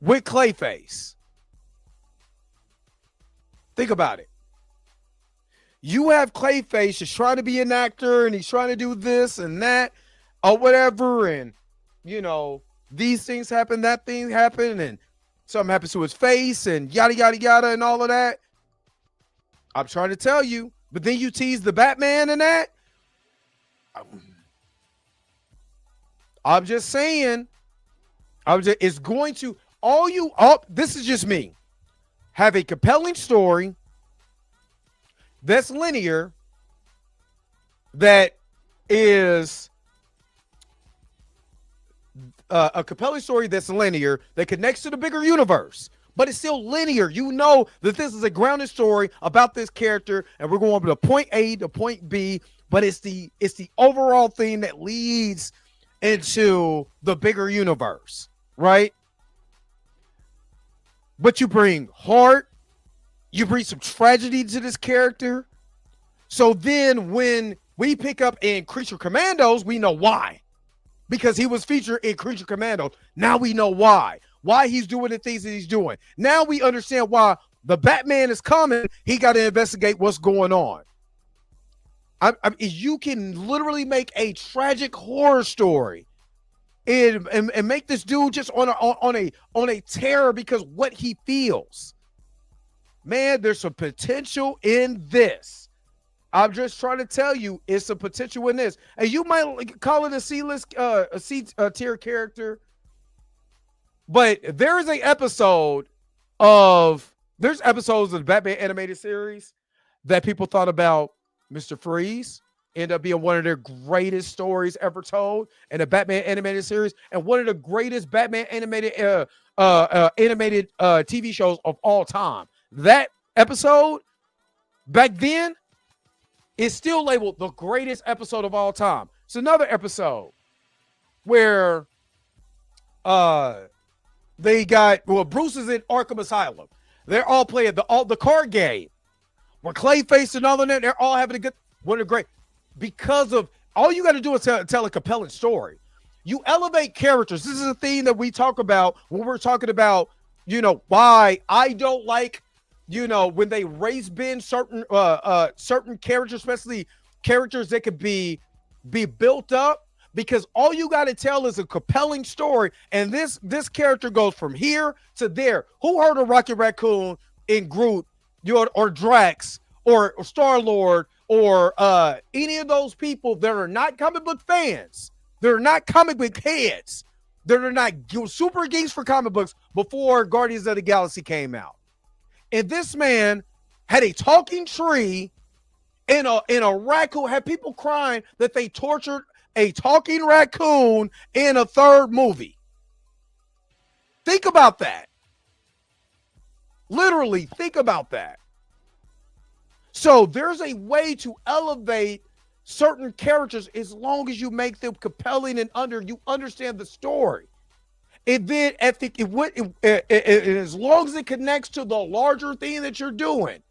with Clayface. Think about it. You have Clayface just trying to be an actor and he's trying to do this and that or whatever. And, you know, these things happen, that thing happened, and something happens to his face and yada, yada, yada, and all of that. I'm trying to tell you. But then you tease the Batman and that. I'm just saying. It's going to, this is just me. Have a compelling story that's linear, that is a compelling story that's linear, that connects to the bigger universe, but it's still linear. You know that this is a grounded story about this character, and we're going to point A to point B, but it's the overall thing that leads into the bigger universe, right? But you bring heart, you bring some tragedy to this character. So then when we pick up in Creature Commandos, we know why. Because he was featured in Creature Commandos. Now we know why. Why he's doing the things that he's doing. Now we understand why the Batman is coming. He got to investigate what's going on. You can literally make a tragic horror story and make this dude just on a terror because what he feels. Man, there's some potential in this. I'm just trying to tell you, it's some potential in this. And you might call it a C-list, a C-tier character. But there's episodes of the Batman animated series that people thought about Mr. Freeze. End up being one of their greatest stories ever told in the Batman animated series. And one of the greatest Batman animated TV shows of all time. That episode back then is still labeled the greatest episode of all time. It's another episode where Bruce is in Arkham Asylum. They're all playing the card game where Clayface and all of them, they're all having a good, one of the great, because of all you got to do is tell a compelling story. You elevate characters. This is a theme that we talk about when we're talking about, you know, why I don't like, you know, when they race bend certain characters, especially characters that could be built up, because all you got to tell is a compelling story. And this character goes from here to there. Who heard of Rocket Raccoon in Groot, or Drax, or Star-Lord, or any of those people that are not comic book fans? They're not comic book heads. They're not super geeks for comic books before Guardians of the Galaxy came out. And this man had a talking tree and a raccoon, had people crying that they tortured a talking raccoon in a third movie. Think about that. Literally, think about that. So there's a way to elevate certain characters as long as you make them compelling and you understand the story. And then as long as it connects to the larger thing that you're doing,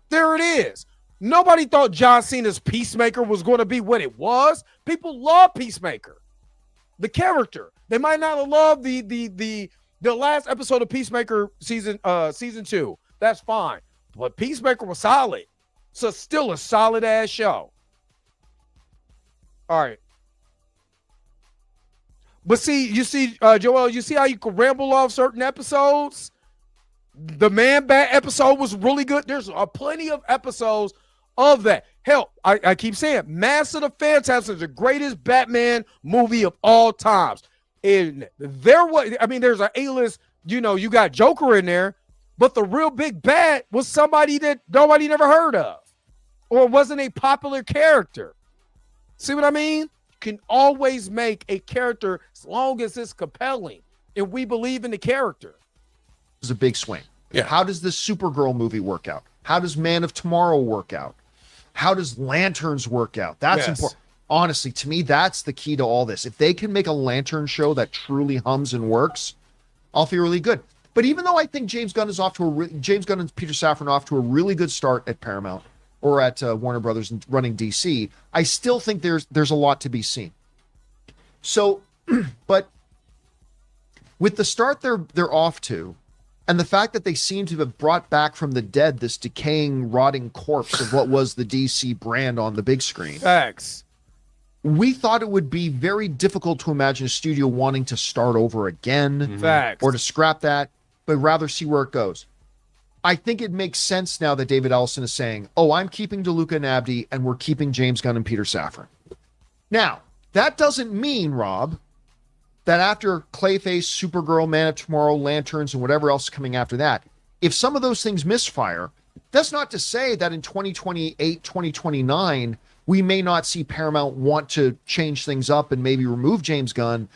there it is. Nobody thought John Cena's Peacemaker was going to be what it was. People love Peacemaker, the character. They might not have loved the last episode of Peacemaker season 2. That's fine, but Peacemaker was solid. So still a solid ass show. All right. But see, Joel, you see how you can ramble off certain episodes? The Man-Bat episode was really good. There's plenty of episodes of that. Hell, I keep saying, Mask of the Phantasm is the greatest Batman movie of all times. And there's an A-list, you got Joker in there, but the real big bat was somebody that nobody never heard of or wasn't a popular character. See what I mean? Can always make a character as long as it's compelling and we believe in the character. It's a big swing. Yeah. How does this Supergirl movie work out? How does Man of Tomorrow work out? How does Lanterns work out? That's important. Honestly, to me, that's the key to all this. If they can make a Lantern show that truly hums and works, I'll feel really good. But even though I think James Gunn and Peter Safran off to a really good start at Paramount, or at Warner Brothers and running DC, I still think there's a lot to be seen. So, but with the start they're off to, and the fact that they seem to have brought back from the dead this decaying, rotting corpse of what was the DC brand on the big screen. Facts. We thought it would be very difficult to imagine a studio wanting to start over again. Facts. Or to scrap that, but rather see where it goes. I think it makes sense now that David Ellison is saying, oh, I'm keeping DeLuca and Abdi, and we're keeping James Gunn and Peter Safran. Now, that doesn't mean, Rob, that after Clayface, Supergirl, Man of Tomorrow, Lanterns, and whatever else is coming after that, if some of those things misfire, that's not to say that in 2028, 2029, we may not see Paramount want to change things up and maybe remove James Gunn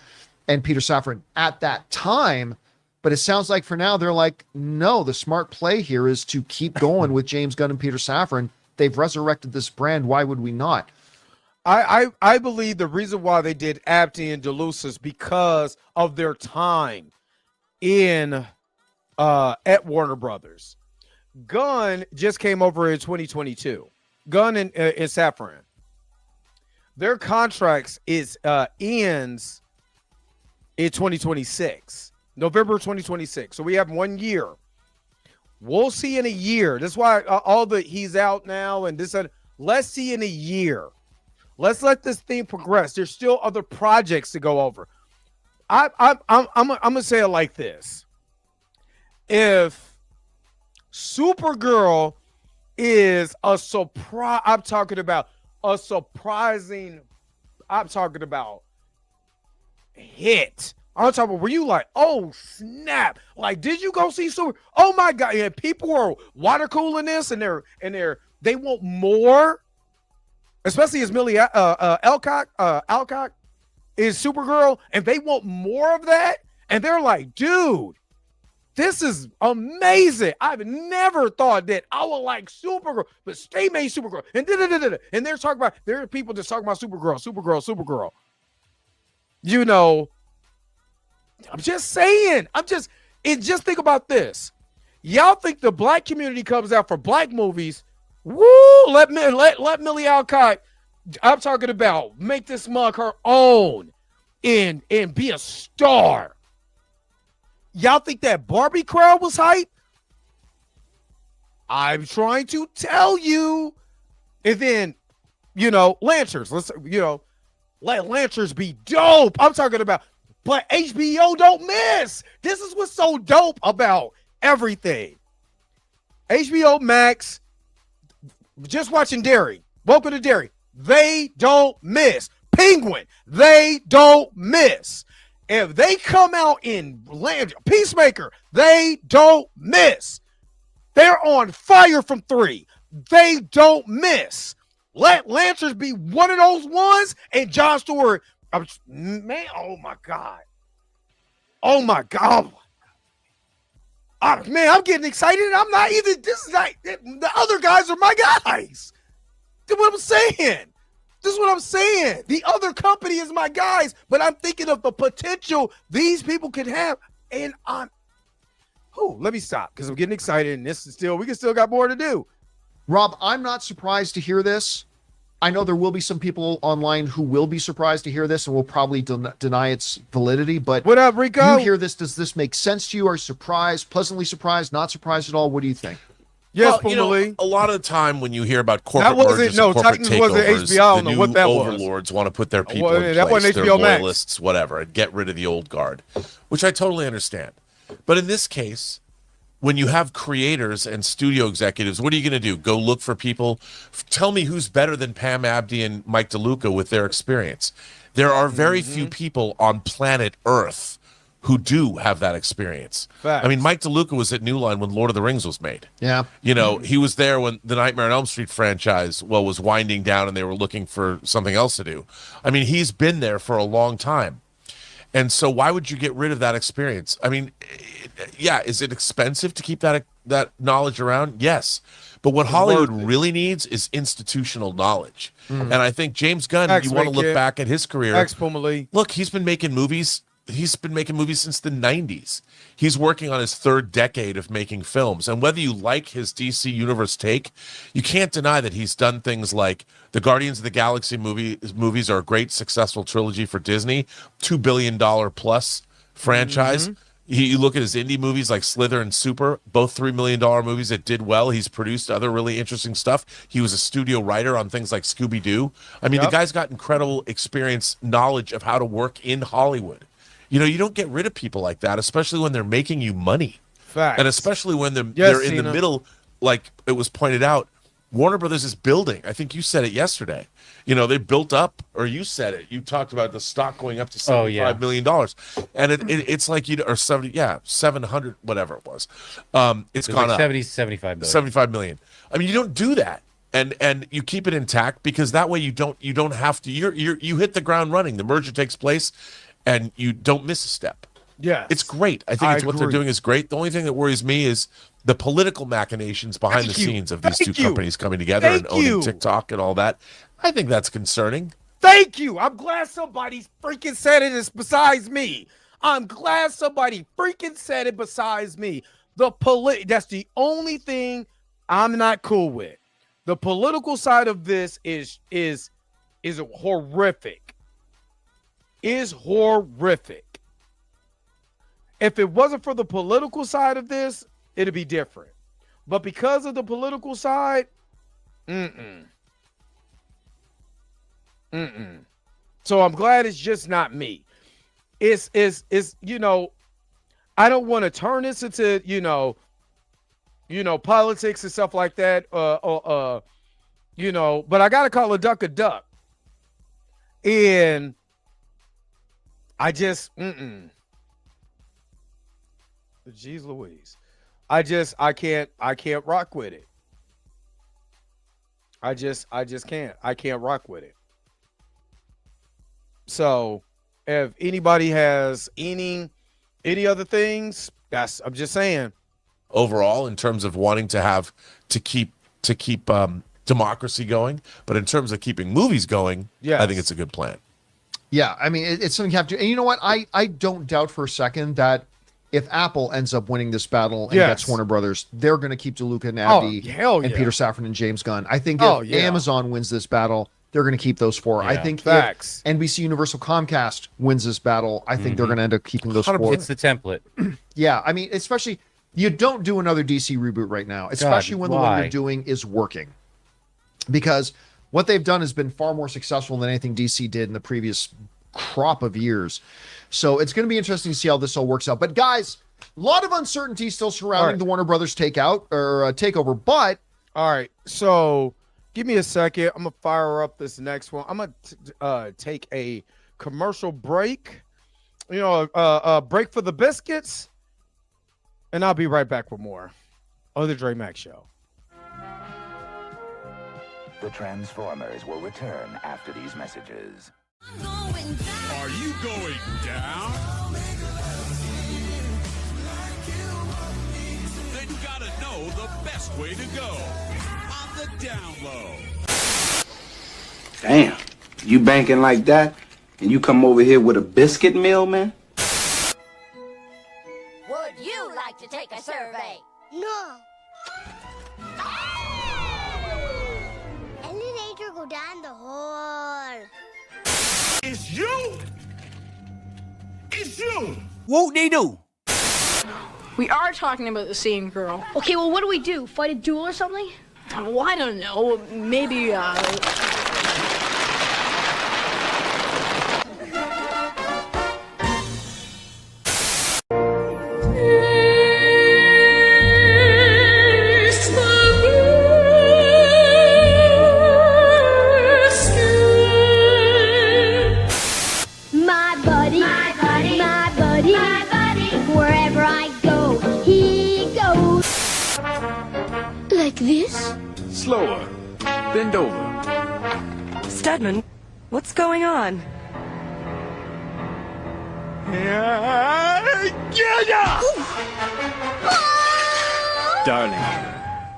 and Peter Safran at that time. But it sounds like for now, they're like, no, the smart play here is to keep going with James Gunn and Peter Safran. They've resurrected this brand. Why would we not? I believe the reason why they did Abdi and DeLuca is because of their time in at Warner Brothers. Gunn just came over in 2022. Gunn and Safran. Their contracts ends in 2026, November 2026. So we have 1 year. We'll see in a year. That's why he's out now and this. Let's see in a year. Let's let this thing progress. There's still other projects to go over. I'm gonna say it like this: if Supergirl is a surprise, I'm talking about hit. I'm talking about were you like, oh snap? Like, did you go see Super? Oh my God! Yeah, people are water cooling this, and they want more. Especially as Millie Alcock is Supergirl, and they want more of that, and they're like, dude, this is amazing. I've never thought that I would like Supergirl, but they made Supergirl, and and there are people just talking about Supergirl. You know, I'm just saying. Just think about this. Y'all think the black community comes out for black movies? Woo! Let Millie Alcock, I'm talking about, make this mug her own and be a star. Y'all think that Barbie crowd was hype? I'm trying to tell you. And then, Lancers. Let Lancers be dope. I'm talking about, but HBO don't miss. This is what's so dope about everything. HBO Max. Just watching Derry. Welcome to Derry. They don't miss. Penguin. They don't miss. If they come out in Peacemaker, they don't miss. They're on fire from 3. They don't miss. Let Lancers be one of those ones. And Jon Stewart, man, oh my God. Oh my God. Man, I'm getting excited. I'm not even. This is like the other guys are my guys. That's what I'm saying. This is what I'm saying. The other company is my guys, but I'm thinking of the potential these people could have. And let me stop because I'm getting excited. And we still got more to do. Rob, I'm not surprised to hear this. I know there will be some people online who will be surprised to hear this and will probably deny its validity. But what up, Rico? You hear this? Does this make sense to you? Are you surprised, pleasantly surprised, not surprised at all? What do you think? Yes, well, a lot of the time when you hear about corporate mergers and corporate takeovers, the new overlords want to put their people in place, their loyalists, whatever, and get rid of the old guard, which I totally understand. But in this case, when you have creators and studio executives, what are you going to do? Go look for people? Tell me who's better than Pam Abdi and Mike DeLuca with their experience. There are very few people on planet Earth who do have that experience. Facts. I mean, Mike DeLuca was at New Line when Lord of the Rings was made. Yeah. He was there when the Nightmare on Elm Street franchise was winding down and they were looking for something else to do. I mean, he's been there for a long time. And so why would you get rid of that experience? I mean, is it expensive to keep that knowledge around? Yes. But what Hollywood really needs is institutional knowledge. And I think James Gunn, you want to look back at his career. Ex-Pumali. Look, he's been making movies he's been making movies since the 90s. He's working on his third decade of making films. And whether you like his DC Universe take, you can't deny that he's done things like the Guardians of the Galaxy movies are a great, successful trilogy for Disney, $2 billion plus franchise. You look at his indie movies like Slither and Super, both $3 million movies that did well. He's produced other really interesting stuff. He was a studio writer on things like Scooby-Doo. I mean, the guy's got incredible experience, knowledge of how to work in Hollywood. You know, you don't get rid of people like that, especially when they're making you money. Facts. And especially when they're in the middle, like it was pointed out, Warner Brothers is building. I think you said it yesterday. You know, they built up, or you said it. You talked about the stock going up to $75 million. And it's like, or 700, whatever it was. It's gone like up. 75 million. 75 million. I mean, you don't do that. And you keep it intact because that way you don't have to, you hit the ground running. The merger takes place and you don't miss a step. Yeah. It's great. I think what they're doing is great. The only thing that worries me is the political machinations behind the scenes of these two companies coming together and owning TikTok and all that. I think that's concerning. Thank you. I'm glad somebody freaking said it. It's besides me. I'm glad somebody freaking said it besides me. That's the only thing I'm not cool with. The political side of this is horrific. Is horrific. If it wasn't for the political side of this, it'd be different. But because of the political side, So I'm glad it's just not me. It's you know, I don't want to turn this into, you know, politics and stuff like that. You know, but I gotta call a duck a duck. And I just Jeez Louise. I can't rock with it. I just can't. I can't rock with it. So if anybody has any other things, I'm just saying. Overall, in terms of wanting to keep democracy going, but in terms of keeping movies going, I think it's a good plan. Yeah, I mean, it's something you have to. And you know what? I don't doubt for a second that if Apple ends up winning this battle and gets Warner Brothers, they're going to keep DeLuca and Abdi and Peter Safran and James Gunn. I think if Amazon wins this battle, they're going to keep those four. I think if NBC Universal Comcast wins this battle, I think they're going to end up keeping those four. It's the template. Yeah, I mean, especially, you don't do another DC reboot right now, especially when the one you're doing is working. Because what they've done has been far more successful than anything DC did in the previous crop of years. So it's going to be interesting to see how this all works out. But guys, a lot of uncertainty still surrounding the Warner Brothers takeover. But all right, so give me a second. I'm gonna fire up this next one. I'm gonna take a commercial break. You know, a break for the biscuits, and I'll be right back with more of the Dre Mac Show. The Transformers will return after these messages. Are you going down? Then you gotta know the best way to go. On the down low. Damn, you banking like that, and you come over here with a biscuit meal, man? Would you like to take a survey? No. Elevator go down the hall. It's you! It's you! Won't they do? We are talking about the same girl. Okay, well, what do we do? Fight a duel or something? Well, I don't know. Maybe, This? Slower. Bend over. Studman, what's going on? Darling,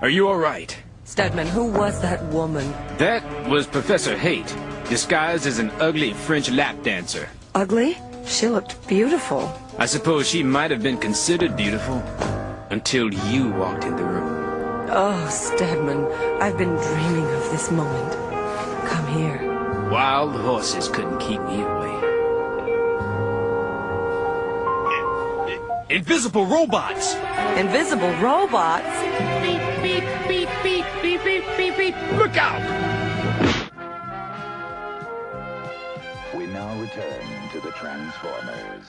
are you all right? Studman, who was that woman? That was Professor Haight, disguised as an ugly French lap dancer. Ugly? She looked beautiful. I suppose she might have been considered beautiful until you walked in the room. Oh, Stedman, I've been dreaming of this moment. Come here. Wild horses couldn't keep me away. Invisible robots! Invisible robots? Beep, beep, beep, beep, beep, beep, beep, beep. Look out! We now return to the Transformers.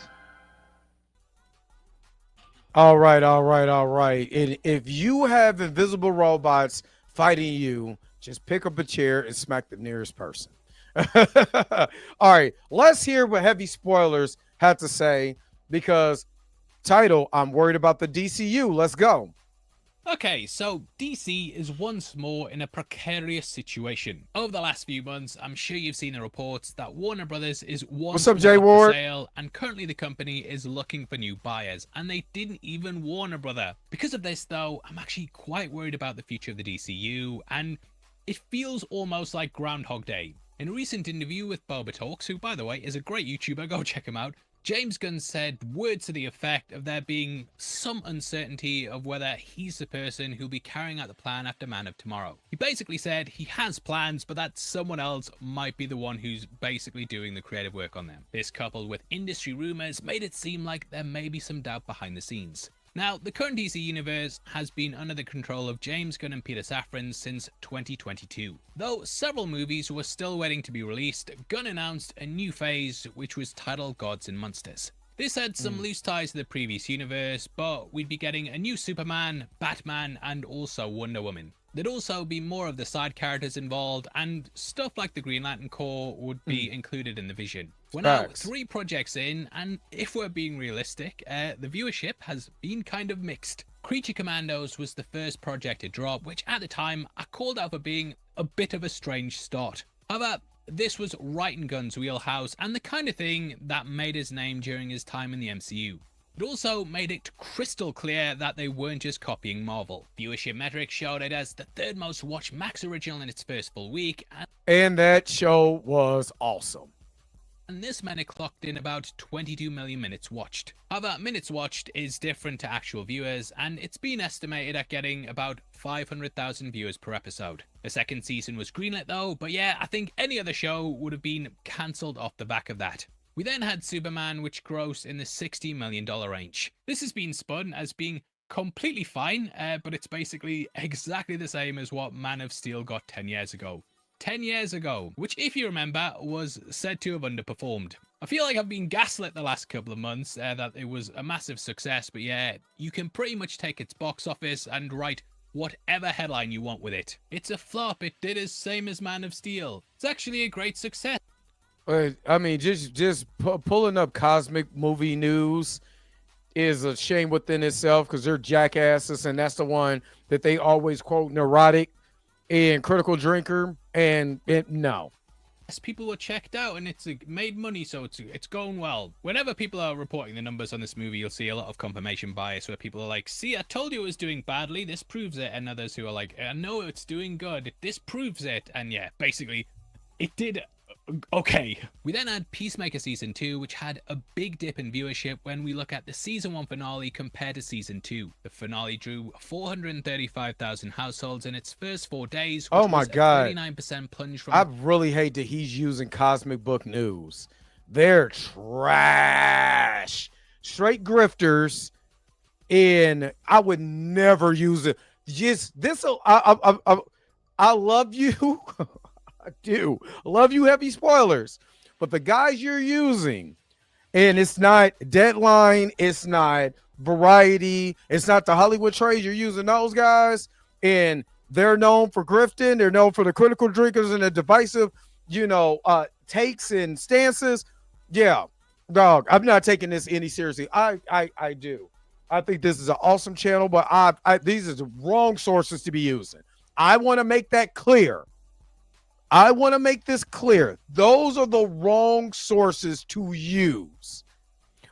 All right. And if you have invisible robots fighting you, just pick up a chair and smack the nearest person. All right, let's hear what Heavy Spoilers had to say, because title, I'm worried about the DCU. Let's go. Okay, so DC is once more in a precarious situation. Over the last few months, I'm sure you've seen the reports that Warner Brothers is once up, Jay more Ward? for sale, and currently the company is looking for new buyers, and they didn't even warn a brother. Because of this, though, I'm actually quite worried about the future of the DCU, and it feels almost like Groundhog Day. In a recent interview with Boba Talks, who, by the way, is a great YouTuber, go check him out, James Gunn said words to the effect of there being some uncertainty of whether he's the person who'll be carrying out the plan after Man of Tomorrow. He basically said he has plans, but that someone else might be the one who's basically doing the creative work on them. This, coupled with industry rumors, made it seem like there may be some doubt behind the scenes. Now, the current DC universe has been under the control of James Gunn and Peter Safran since 2022. Though several movies were still waiting to be released, Gunn announced a new phase which was titled Gods and Monsters. This had some loose ties to the previous universe, but we'd be getting a new Superman, Batman, and also Wonder Woman. There'd also be more of the side characters involved, and stuff like the Green Lantern Corps would be included in the vision. We're now 3 projects in, and if we're being realistic, the viewership has been kind of mixed. Creature Commandos was the first project to drop, which at the time I called out for being a bit of a strange start. However, this was right in Gunn's wheelhouse, and the kind of thing that made his name during his time in the MCU. It also made it crystal clear that they weren't just copying Marvel. Viewership metrics showed it as the 3rd most watched Max original in its first full week, and that show was awesome. And this meant it clocked in about 22 million minutes watched. However, minutes watched is different to actual viewers, and it's been estimated at getting about 500,000 viewers per episode. The 2nd season was greenlit though, but yeah, I think any other show would have been cancelled off the back of that. We then had Superman, which grossed in the $60 million range. This has been spun as being completely fine, but it's basically exactly the same as what Man of Steel got 10 years ago. 10 years ago, which, if you remember, was said to have underperformed. I feel like I've been gaslit the last couple of months that it was a massive success, but yeah, you can pretty much take its box office and write whatever headline you want with it. It's a flop. It did as same as Man of Steel. It's actually a great success. I mean, just pulling up Cosmic Movie News is a shame within itself, because they're jackasses, and that's the one that they always quote Neurotic and Critical Drinker, and no. Yes, people were checked out, and it's made money, so it's going well. Whenever people are reporting the numbers on this movie, you'll see a lot of confirmation bias, where people are like, see, I told you it was doing badly, this proves it, and others who are like, I know it's doing good, this proves it, and yeah, basically, it did okay. We then had Peacemaker Season 2, which had a big dip in viewership when we look at the Season 1 finale compared to Season 2. The finale drew 435,000 households in its first 4 days, which oh my was God. a 39% plunge from... I really hate that he's using Cosmic Book News. They're trash. Straight grifters, and I would never use it. Just this, I love you. I do. I love you, Heavy Spoilers. But the guys you're using, and it's not Deadline, it's not Variety, it's not the Hollywood Trades, you're using those guys, and they're known for grifting, they're known for the critical drinkers and the divisive, takes and stances. Yeah, dog, I'm not taking this any seriously. I do. I think this is an awesome channel, but these are the wrong sources to be using. I want to make that clear. I want to make this clear. Those are the wrong sources to use,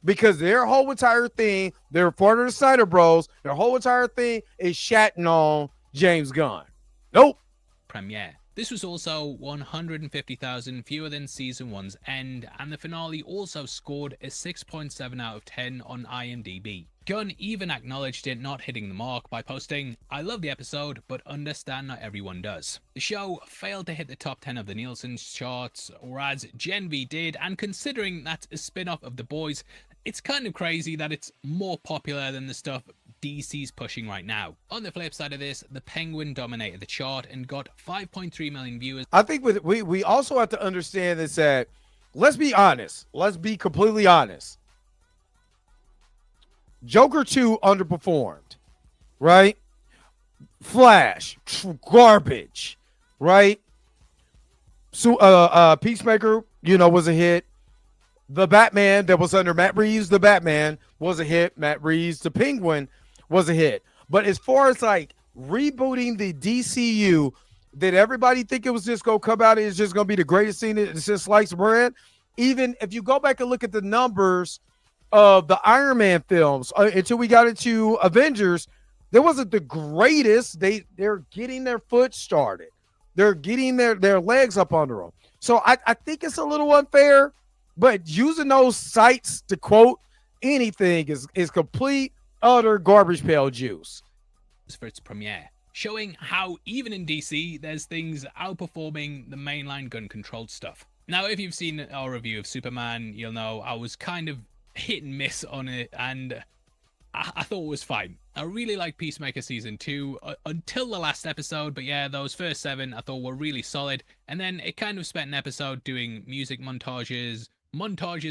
because their whole entire thing, they're part of the Snyder Bros. Their whole entire thing is shatting on James Gunn. Nope. Premiere. This was also 150,000 fewer than season 1's end, and the finale also scored a 6.7 out of 10 on IMDb. Gunn even acknowledged it not hitting the mark by posting, "I love the episode, but understand not everyone does." The show failed to hit the top 10 of the Nielsen charts, whereas Gen V did, and considering that's a spin-off of The Boys, it's kind of crazy that it's more popular than the stuff DC's pushing right now. On the flip side of this, The Penguin dominated the chart and got 5.3 million viewers. I think we also have to understand is that, let's be honest. Let's be completely honest. Joker 2 underperformed, right? Flash, garbage, right? So, Peacemaker, was a hit. The Batman that was under Matt Reeves, the Batman was a hit. Matt Reeves, the Penguin was a hit. But as far as like rebooting the DCU, did everybody think it was just going to come out and it's just going to be the greatest thing since sliced bread? Even if you go back and look at the numbers of the Iron Man films until we got into Avengers, there wasn't the greatest. They're getting their foot started. They're getting their legs up under them. So I think it's a little unfair, but using those sites to quote anything is complete, utter garbage pail juice. For its premiere, showing how even in DC, there's things outperforming the mainline gun-controlled stuff. Now, if you've seen our review of Superman, you'll know I was kind of hit and miss on it, and I thought it was fine. I really liked Peacemaker Season 2 until the last episode, but yeah, those first 7 I thought were really solid, and then it kind of spent an episode doing music montages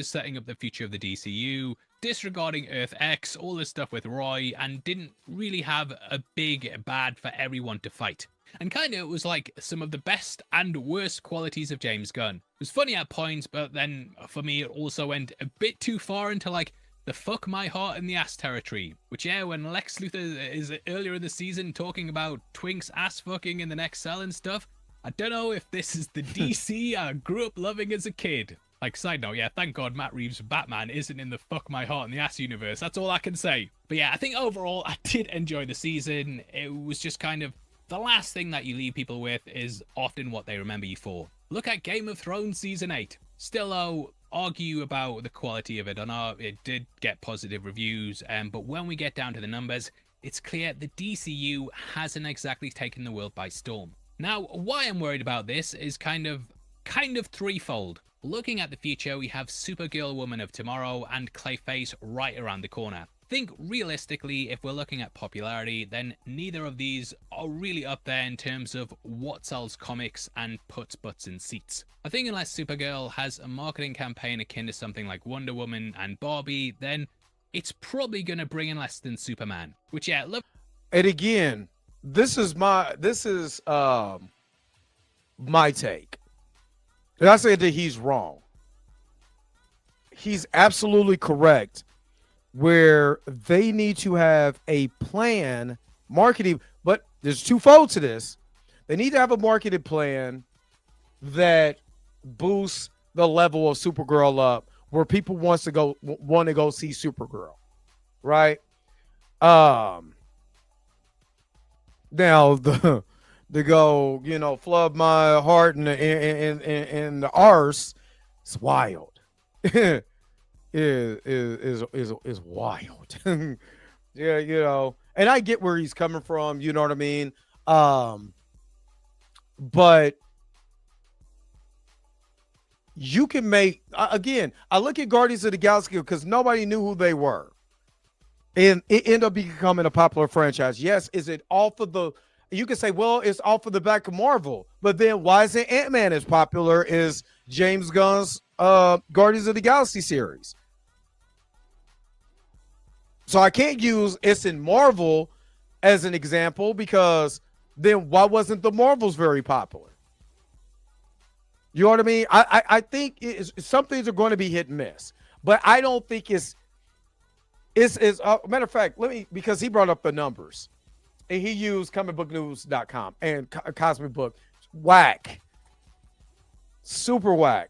setting up the future of the DCU, disregarding Earth X, all this stuff with Roy, and didn't really have a big bad for everyone to fight. And kind of it was like some of the best and worst qualities of James Gunn. It was funny at points, but then for me it also went a bit too far into like the fuck my heart in the ass territory. Which yeah, when Lex Luthor is earlier in the season talking about Twink's ass fucking in the next cell and stuff, I don't know if this is the DC I grew up loving as a kid. Like, side note, yeah, thank God Matt Reeves' Batman isn't in the fuck my heart in the ass universe. That's all I can say. But yeah, I think overall I did enjoy the season. It was just kind of the last thing that you leave people with is often what they remember you for. Look at Game of Thrones Season 8. Still, though, argue about the quality of it. I know it did get positive reviews, but when we get down to the numbers, it's clear the DCU hasn't exactly taken the world by storm. Now, why I'm worried about this is kind of threefold. Looking at the future, we have Supergirl Woman of Tomorrow and Clayface right around the corner. Think realistically, if we're looking at popularity, then neither of these are really up there in terms of what sells comics and puts butts in seats. I think unless Supergirl has a marketing campaign akin to something like Wonder Woman and Barbie, then it's probably going to bring in less than Superman. Which, yeah, look. And again, this is my take. And I say that he's wrong. He's absolutely correct where they need to have a plan, marketing, but there's twofold to this. They need to have a marketing plan that boosts the level of Supergirl up where people want to go see Supergirl, right? Now to go, flood my heart in the arse, it's wild. is wild. Yeah, and I get where he's coming from, you know what I mean? But you can make, again, I look at Guardians of the Galaxy because nobody knew who they were. And it ended up becoming a popular franchise. Yes, is it off of the, you can say, well, it's off of the back of Marvel, but then why isn't Ant-Man as popular as James Gunn's Guardians of the Galaxy series? So I can't use it's in Marvel as an example because then why wasn't the Marvels very popular? You know what I mean? I think some things are going to be hit and miss, but I don't think it's matter of fact, because he brought up the numbers. And he used comicbooknews.com and Cosmic Book. Whack. Super whack.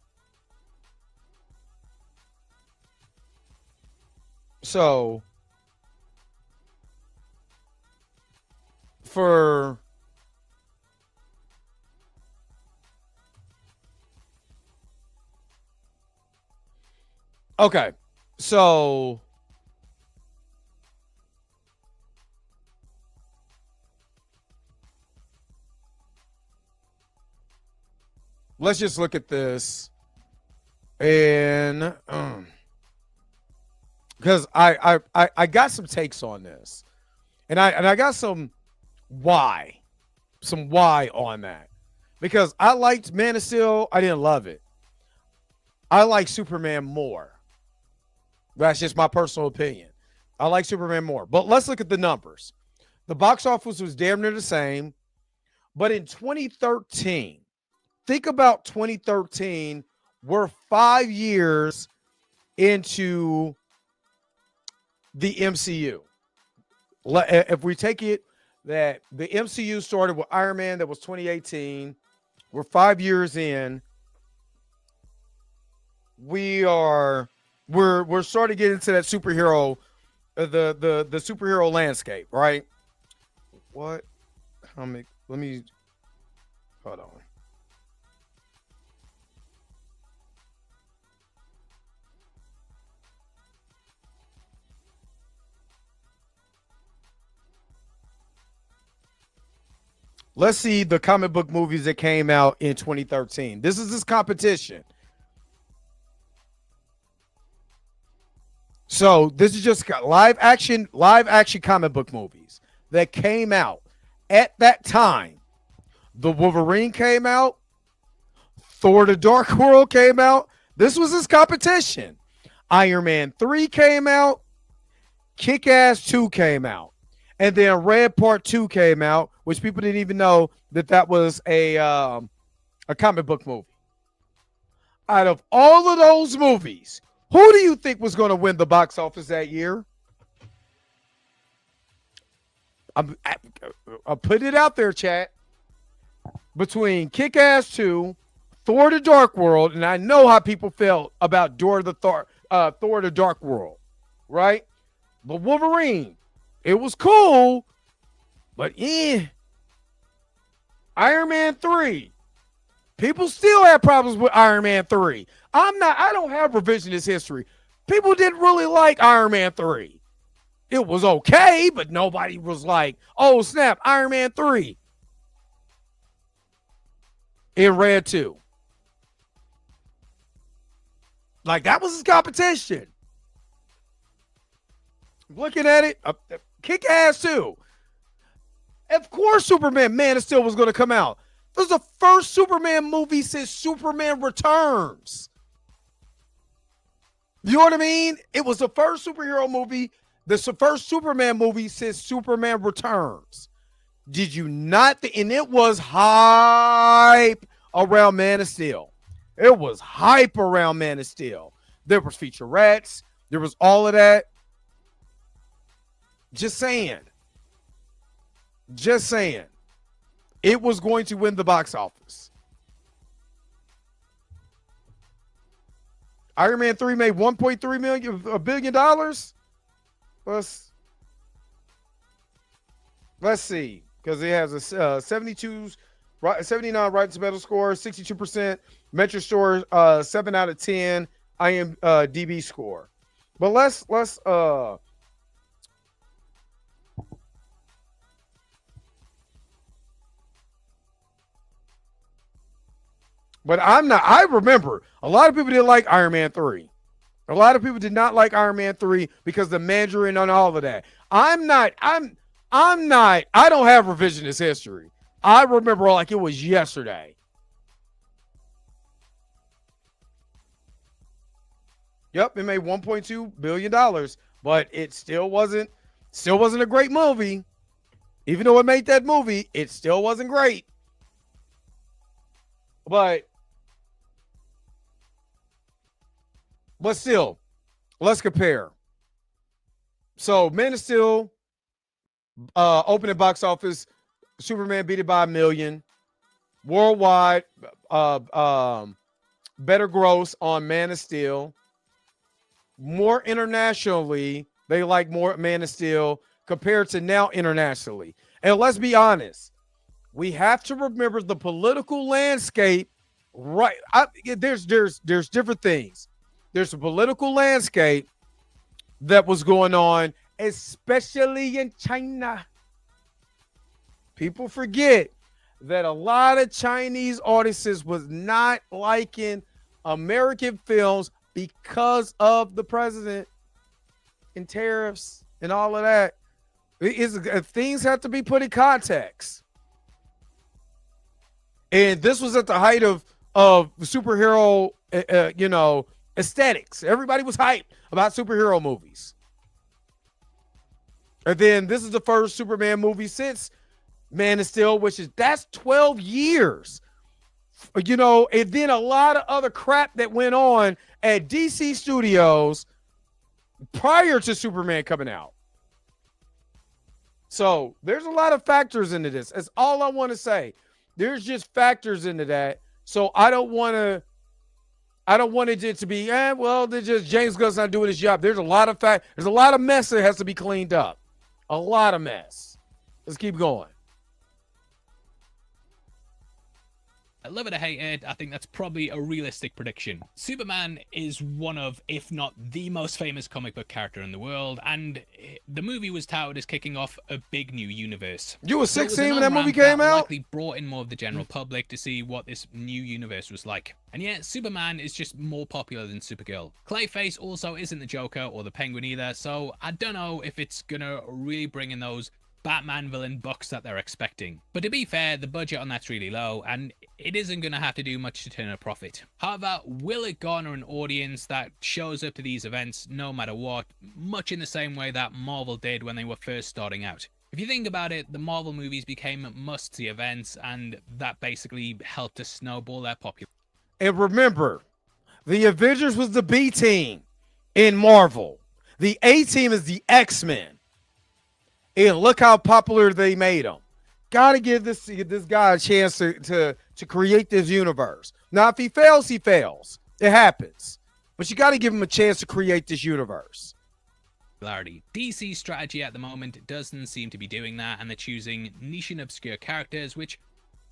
So, for Okay, so let's just look at this, and because I got some takes on this, and I got some why on that, because I liked Man of Steel. I didn't love it. I like Superman more. That's just my personal opinion. I like Superman more. But let's look at the numbers. The box office was damn near the same. But in 2013, think about 2013, we're 5 years into the MCU. If we take it that the MCU started with Iron Man, that was 2018. We're 5 years in. We're starting to get into that superhero, the superhero landscape, right? What comic? Let me hold on. Let's see the comic book movies that came out in 2013. This is this competition. So this is just live action comic book movies that came out at that time. The Wolverine came out. Thor: The Dark World came out. This was his competition. Iron Man 3 came out. Kick-Ass 2 came out. And then Red Part 2 came out, which people didn't even know that was a comic book movie. Out of all of those movies, who do you think was going to win the box office that year? I'll put it out there, chat. Between Kick-Ass 2, Thor: The Dark World, and I know how people felt about Thor: The Dark World, right? But Wolverine, it was cool, but Iron Man 3. People still have problems with Iron Man 3. I don't have revisionist history. People didn't really like Iron Man 3. It was okay, but nobody was like, oh, snap, Iron Man 3. In Red 2. Like, that was his competition. Looking at it, Kick-Ass 2. Of course, Superman, Man of Steel was going to come out. This was the first Superman movie since Superman Returns. You know what I mean? It was the first superhero movie, the first Superman movie since Superman Returns. Did you not? And it was hype around Man of Steel. It was hype around Man of Steel. There was featurettes. There was all of that. Just saying. Just saying. It was going to win the box office. Iron Man 3 made $1.3 billion. Let's see. Because it has a 79 Rotten Tomatoes score, 62%. Metro Store 7 out of 10 IMDb score. But let's But I remember a lot of people didn't like Iron Man 3. A lot of people did not like Iron Man 3 because the Mandarin and all of that. I don't have revisionist history. I remember like it was yesterday. Yep, it made $1.2 billion, but it still wasn't a great movie. Even though it made that movie, it still wasn't great. But still, let's compare. So, Man of Steel, opening box office, Superman beat it by $1 million. Worldwide, better gross on Man of Steel. More internationally, they like more Man of Steel compared to now internationally. And let's be honest, we have to remember the political landscape. Right, there's different things. there's a political landscape that was going on, especially in China. People forget that a lot of Chinese audiences was not liking American films because of the president and tariffs and all of that. Things have to be put in context. And this was at the height of superhero, aesthetics. Everybody was hyped about superhero movies. And then this is the first Superman movie since Man of Steel, that's 12 years. And then a lot of other crap that went on at DC Studios prior to Superman coming out. So there's a lot of factors into this. That's all I want to say. There's just factors into that. So I don't want it to be, they're just James Gunn's not doing his job. There's a lot of mess that has to be cleaned up. A lot of mess. Let's keep going. I love it or hate it, I think that's probably a realistic prediction. Superman is one of, if not the most famous comic book character in the world, and the movie was touted as kicking off a big new universe. You were 16 when that movie came out? Likely brought in more of the general public to see what this new universe was like. And yet, Superman is just more popular than Supergirl. Clayface also isn't the Joker or the Penguin either, so I don't know if it's gonna really bring in those Batman villain bucks that they're expecting. But to be fair, the budget on that's really low, and it isn't going to have to do much to turn a profit. However, will it garner an audience that shows up to these events no matter what, much in the same way that Marvel did when they were first starting out? If you think about it, the Marvel movies became must-see events, and that basically helped to snowball their popularity. And remember, the Avengers was the B team in Marvel. The A team is the X-Men. And look how popular they made them. Got to give this guy a chance to create this universe. Now, if he fails, he fails. It happens. But you got to give him a chance to create this universe. DC's strategy at the moment doesn't seem to be doing that, and they're choosing niche and obscure characters which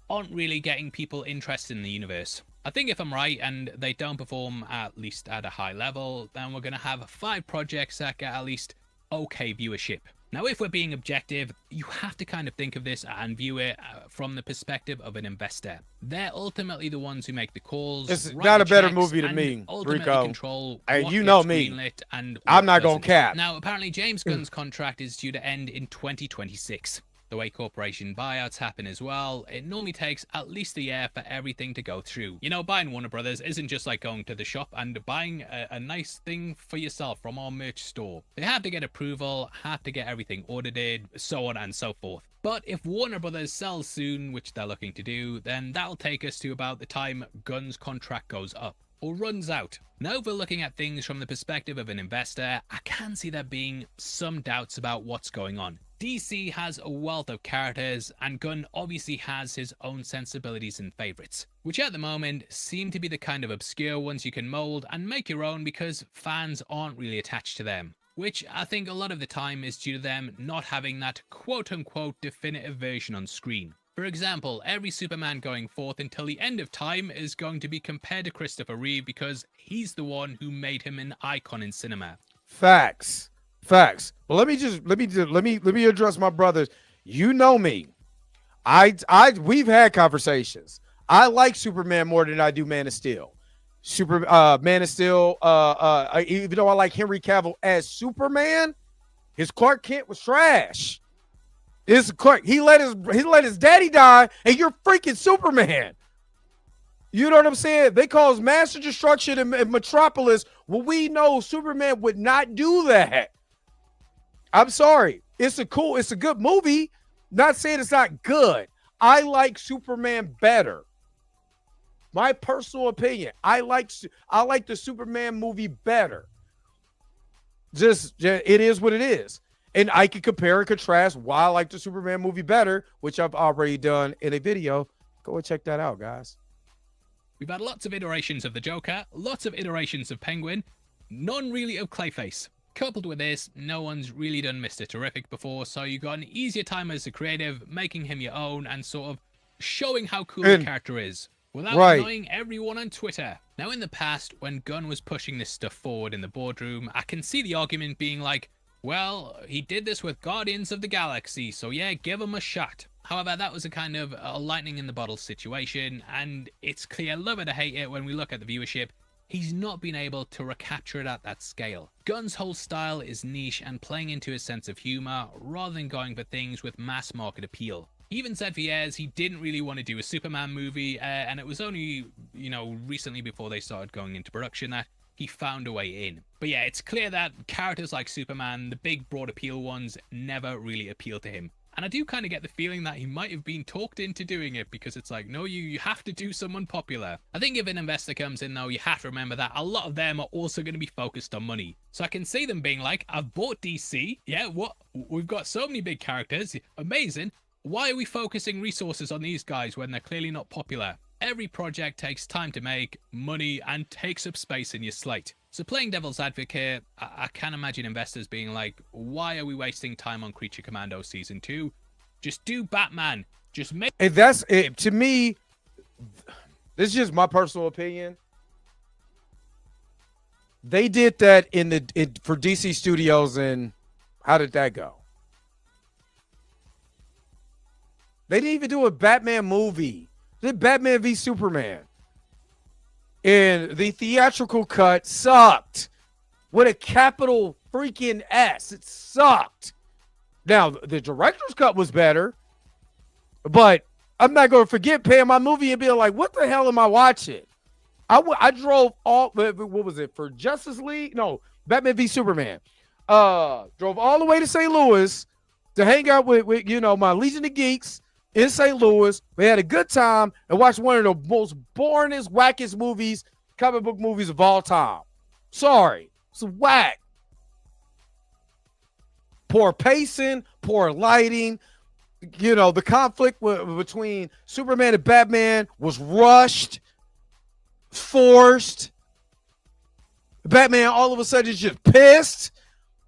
aren't really getting people interested in the universe. I think if I'm right and they don't perform at least at a high level, then we're going to have 5 projects that get at least okay viewership. Now, if we're being objective, you have to kind of think of this and view it from the perspective of an investor. They're ultimately the ones who make the calls. It's not a better movie to me, Rico. Control and you know me. And I'm not going to cap. Now, apparently, James Gunn's contract is due to end in 2026. The way corporation buyouts happen as well, it normally takes at least a year for everything to go through. You know, buying Warner Brothers isn't just like going to the shop and buying a nice thing for yourself from our merch store. They have to get approval, have to get everything audited, so on and so forth. But if Warner Brothers sells soon, which they're looking to do, then that'll take us to about the time Gunn's contract goes up or runs out. Now, if we're looking at things from the perspective of an investor, I can see there being some doubts about what's going on. DC has a wealth of characters, and Gunn obviously has his own sensibilities and favourites, which at the moment seem to be the kind of obscure ones you can mould and make your own because fans aren't really attached to them, which I think a lot of the time is due to them not having that quote-unquote definitive version on screen. For example, every Superman going forth until the end of time is going to be compared to Christopher Reeve because he's the one who made him an icon in cinema. Facts. But let me address my brothers. You know me. We've had conversations. I like Superman more than I do Man of Steel. Man of Steel, even though I like Henry Cavill as Superman, his Clark Kent was trash. He let his daddy die, and you're freaking Superman. You know what I'm saying? They caused massive destruction in Metropolis. Well, we know Superman would not do that. I'm sorry. It's a good movie. Not saying it's not good. I like Superman better. My personal opinion. I like the Superman movie better. It is what it is. And I can compare and contrast why I like the Superman movie better, which I've already done in a video. Go and check that out, guys. We've had lots of iterations of the Joker, lots of iterations of Penguin, none really of Clayface. Coupled with this, no one's really done Mr. Terrific before, so you got an easier time as a creative, making him your own and sort of showing how cool the character is. without annoying everyone on Twitter. Now, in the past, when Gunn was pushing this stuff forward in the boardroom, I can see the argument being like, well, he did this with Guardians of the Galaxy, so yeah, give him a shot. However, that was a kind of a lightning in the bottle situation, and it's clear, love it or hate it, when we look at the viewership, he's not been able to recapture it at that scale. Gunn's whole style is niche and playing into his sense of humor, rather than going for things with mass market appeal. He even said for years he didn't really want to do a Superman movie, and it was only, recently before they started going into production that he found a way in. But yeah, it's clear that characters like Superman, the big broad appeal ones, never really appeal to him. And I do kind of get the feeling that he might have been talked into doing it, because it's like, no, you have to do someone popular. I think if an investor comes in, though, you have to remember that a lot of them are also going to be focused on money. So I can see them being like, I've bought DC. Yeah, what? We've got so many big characters. Amazing. Why are we focusing resources on these guys when they're clearly not popular? Every project takes time to make, money, and takes up space in your slate. So playing devil's advocate, I can imagine investors being like, why are we wasting time on Creature Commando Season 2? Just do Batman. Just make... And that's it. To me, this is just my personal opinion. They did that for DC Studios, and how did that go? They didn't even do a Batman movie. They did Batman v Superman. And the theatrical cut sucked. With a capital freaking S. It sucked. Now, the director's cut was better. But I'm not going to forget paying my movie and being like, what the hell am I watching? I drove all, what was it, for Justice League? No, Batman v Superman. Drove all the way to St. Louis to hang out with my Legion of Geeks in St. Louis. We had a good time and watched one of the most boringest, wackest movies, comic book movies of all time. Sorry. It's whack. Poor pacing, poor lighting. The conflict between Superman and Batman was rushed, forced. Batman all of a sudden is just pissed.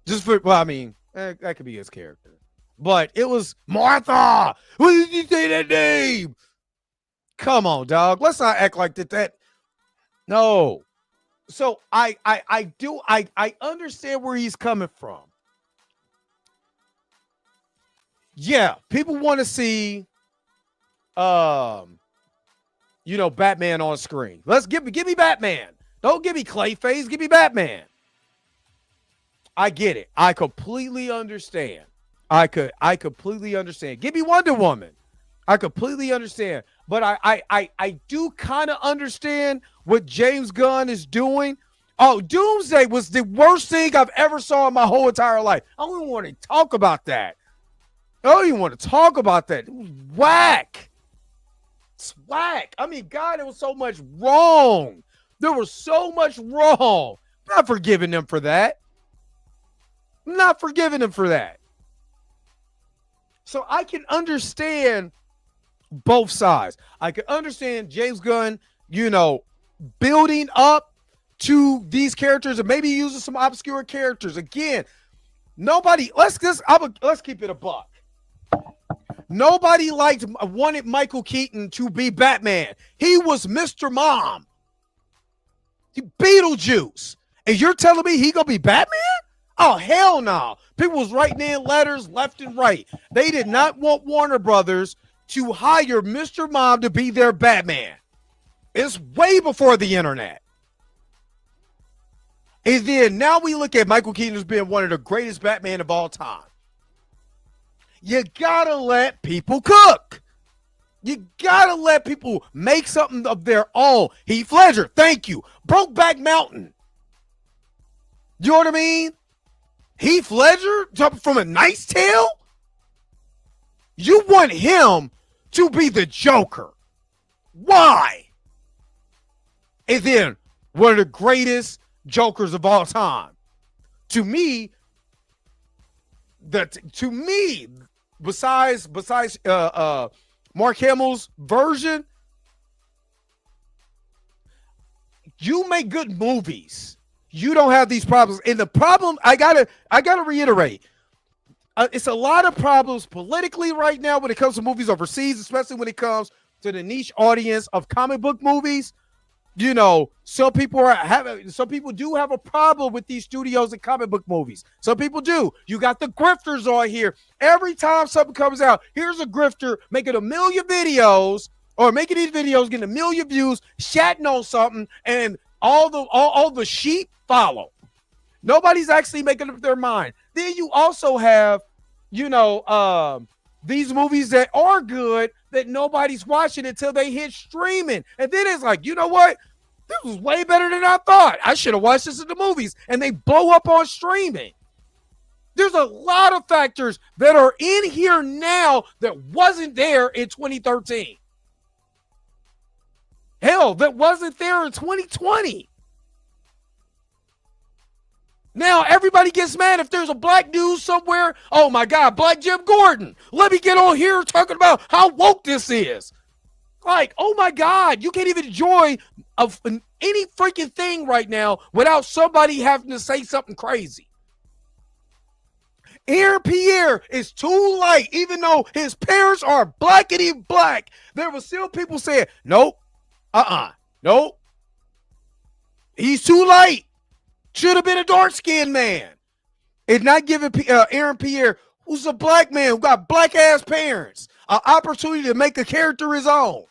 That could be his character. But it was Martha. What did you say that name? Come on, dog. Let's not act like that. No. So I understand where he's coming from. Yeah, people want to see Batman on screen. Give me Batman. Don't give me Clayface, give me Batman. I get it. I completely understand. I completely understand. Give me Wonder Woman. I completely understand. But I do kind of understand what James Gunn is doing. Oh, Doomsday was the worst thing I've ever saw in my whole entire life. I don't even want to talk about that. It was whack. It's whack. I mean, God, there was so much wrong. There was so much wrong. I'm not forgiving them for that. So I can understand both sides. I can understand James Gunn, building up to these characters and maybe using some obscure characters. Again, let's keep it a buck. Nobody wanted Michael Keaton to be Batman. He was Mr. Mom. He Beetlejuice. And you're telling me he gonna be Batman? Oh, hell no. People was writing in letters left and right. They did not want Warner Brothers to hire Mr. Mom to be their Batman. It's way before the internet. And then now we look at Michael Keaton as being one of the greatest Batman of all time. You gotta let people cook. You gotta let people make something of their own. Heath Ledger, thank you. Brokeback Mountain. You know what I mean? Heath Ledger jumping from A Knight's Tale? You want him to be the Joker. Why? And then one of the greatest Jokers of all time. To me, besides Mark Hamill's version, you make good movies. You don't have these problems. And the problem, I gotta reiterate, it's a lot of problems politically right now when it comes to movies overseas, especially when it comes to the niche audience of comic book movies, you know, some people do have a problem with these studios and comic book movies. Some people do. You got the grifters on here. Every time something comes out, here's a grifter making 1 million videos or making these videos, getting 1 million views, chatting on something, and all the sheep follow. Nobody's actually making up their mind. Then you also have, you know, these movies that are good that nobody's watching until they hit streaming. And then it's like, you know what? This was way better than I thought. I should have watched this in the movies. And they blow up on streaming. There's a lot of factors that are in here now that wasn't there in 2013. Hell, that wasn't there in 2020. Now everybody gets mad if there's a black dude somewhere. Oh my God, Black Jim Gordon. Let me get on here talking about how woke this is. Like, oh my God, you can't even enjoy any freaking thing right now without somebody having to say something crazy. Aaron Pierre is too light, even though his parents are blackity black. There were still people saying, nope, nope. He's too light. Should have been a dark-skinned man. And not giving Aaron Pierre, who's a black man, who got black-ass parents, an opportunity to make a character his own.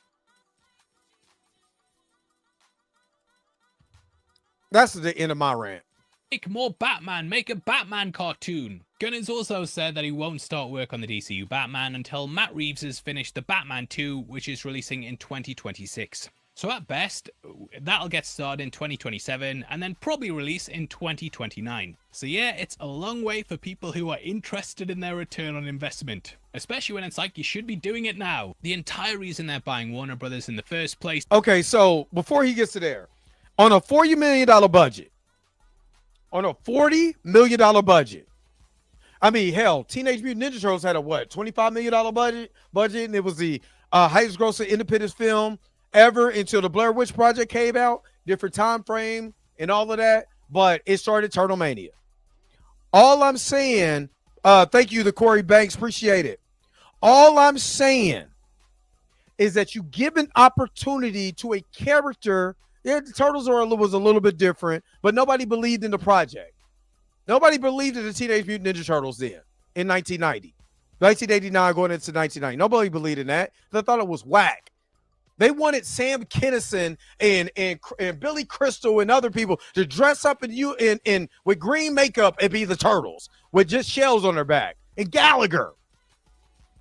That's the end of my rant. Make more Batman. Make a Batman cartoon. Gunn has also said that he won't start work on the DCU Batman until Matt Reeves has finished the Batman 2, which is releasing in 2026. So at best, that'll get started in 2027 and then probably release in 2029. So yeah, it's a long way for people who are interested in their return on investment. Especially when it's like you should be doing it now. The entire reason they're buying Warner Brothers in the first place. Okay, so before he gets to there, on a $40 million budget, I mean, hell, Teenage Mutant Ninja Turtles had a what, $25 million budget, and it was the highest grossing independent film ever until the Blair Witch Project came out, different time frame and all of that, but it started Turtlemania. All I'm saying, thank you to Corey Banks, appreciate it. All I'm saying is that you give an opportunity to a character. Yeah, the Turtles was a little bit different, but nobody believed in the project. Nobody believed in the Teenage Mutant Ninja Turtles then in 1990. 1989 going into 1990. Nobody believed in that. They thought it was whack. They wanted Sam Kinison and Billy Crystal and other people to dress up in with green makeup and be the Turtles with just shells on their back. And Gallagher.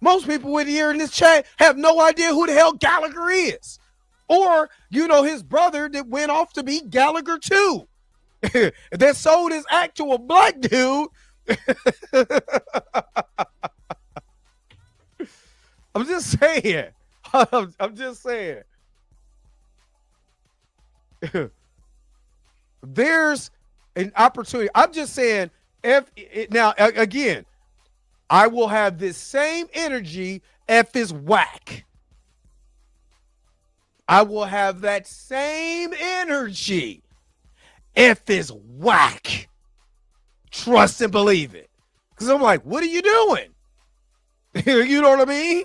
Most people in here in this chat have no idea who the hell Gallagher is. Or, you know, his brother that went off to be Gallagher too. That sold his act to a black dude. I'm just saying. I'm just saying. There's an opportunity. I'm just saying, now, again, I will have this same energy if it's whack. I will have that same energy if it's whack. Trust and believe it. Because I'm like, what are you doing? You know what I mean?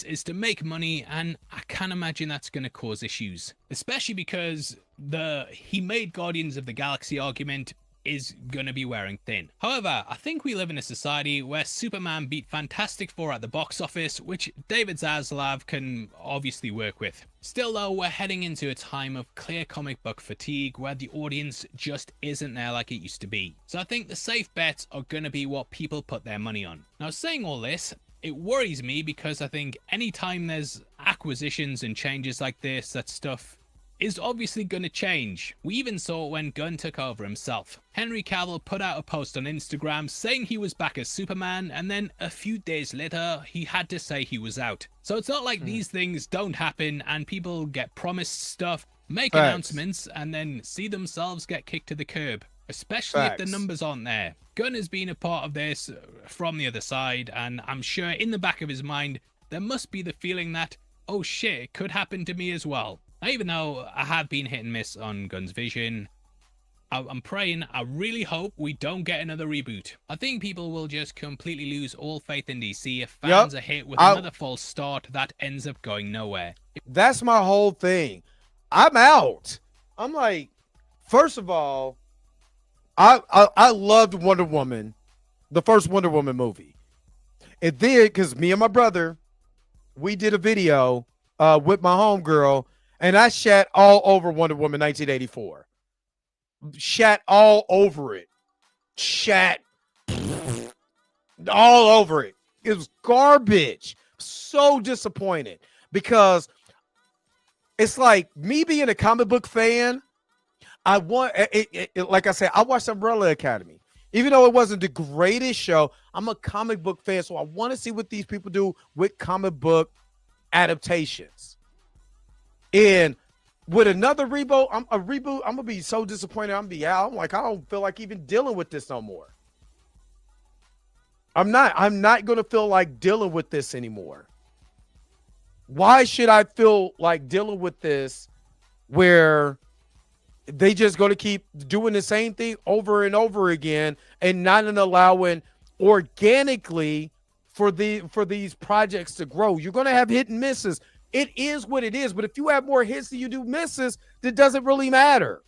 Is to make money, and I can't imagine that's going to cause issues, especially because he made Guardians of the Galaxy argument is going to be wearing thin. However, I think we live in a society where Superman beat Fantastic Four at the box office, which David Zaslav can obviously work with. Still though, we're heading into a time of clear comic book fatigue where the audience just isn't there like it used to be. So I think the safe bets are going to be what people put their money on. Now, saying all this, it worries me because I think anytime there's acquisitions and changes like this, that stuff is obviously going to change. We even saw it when Gunn took over himself. Henry Cavill put out a post on Instagram saying he was back as Superman, and then a few days later, he had to say he was out. So it's not like these things don't happen and people get promised stuff, make announcements, and then see themselves get kicked to the curb. Especially if the numbers aren't there. Gunn has been a part of this from the other side, and I'm sure in the back of his mind, there must be the feeling that, oh shit, it could happen to me as well. Now, even though I have been hit and miss on Gunn's vision, I'm praying, I really hope we don't get another reboot. I think people will just completely lose all faith in DC if fans are hit with another false start that ends up going nowhere. That's my whole thing. I'm out. I'm like, first of all, I loved Wonder Woman, the first Wonder Woman movie. And then, because me and my brother, we did a video with my homegirl, and I shat all over Wonder Woman 1984. Shat all over it. Shat all over it. It was garbage. So disappointed because it's like me being a comic book fan. I want like I said, I watched Umbrella Academy. Even though it wasn't the greatest show, I'm a comic book fan, so I want to see what these people do with comic book adaptations. And with another reboot, I'm gonna be so disappointed. I'm gonna be out. I'm like, I don't feel like even dealing with this no more. I'm not gonna feel like dealing with this anymore. Why should I feel like dealing with this where they just going to keep doing the same thing over and over again and not allowing organically for these projects to grow? You're going to have hit and misses. It is what it is. But if you have more hits than you do misses, that doesn't really matter.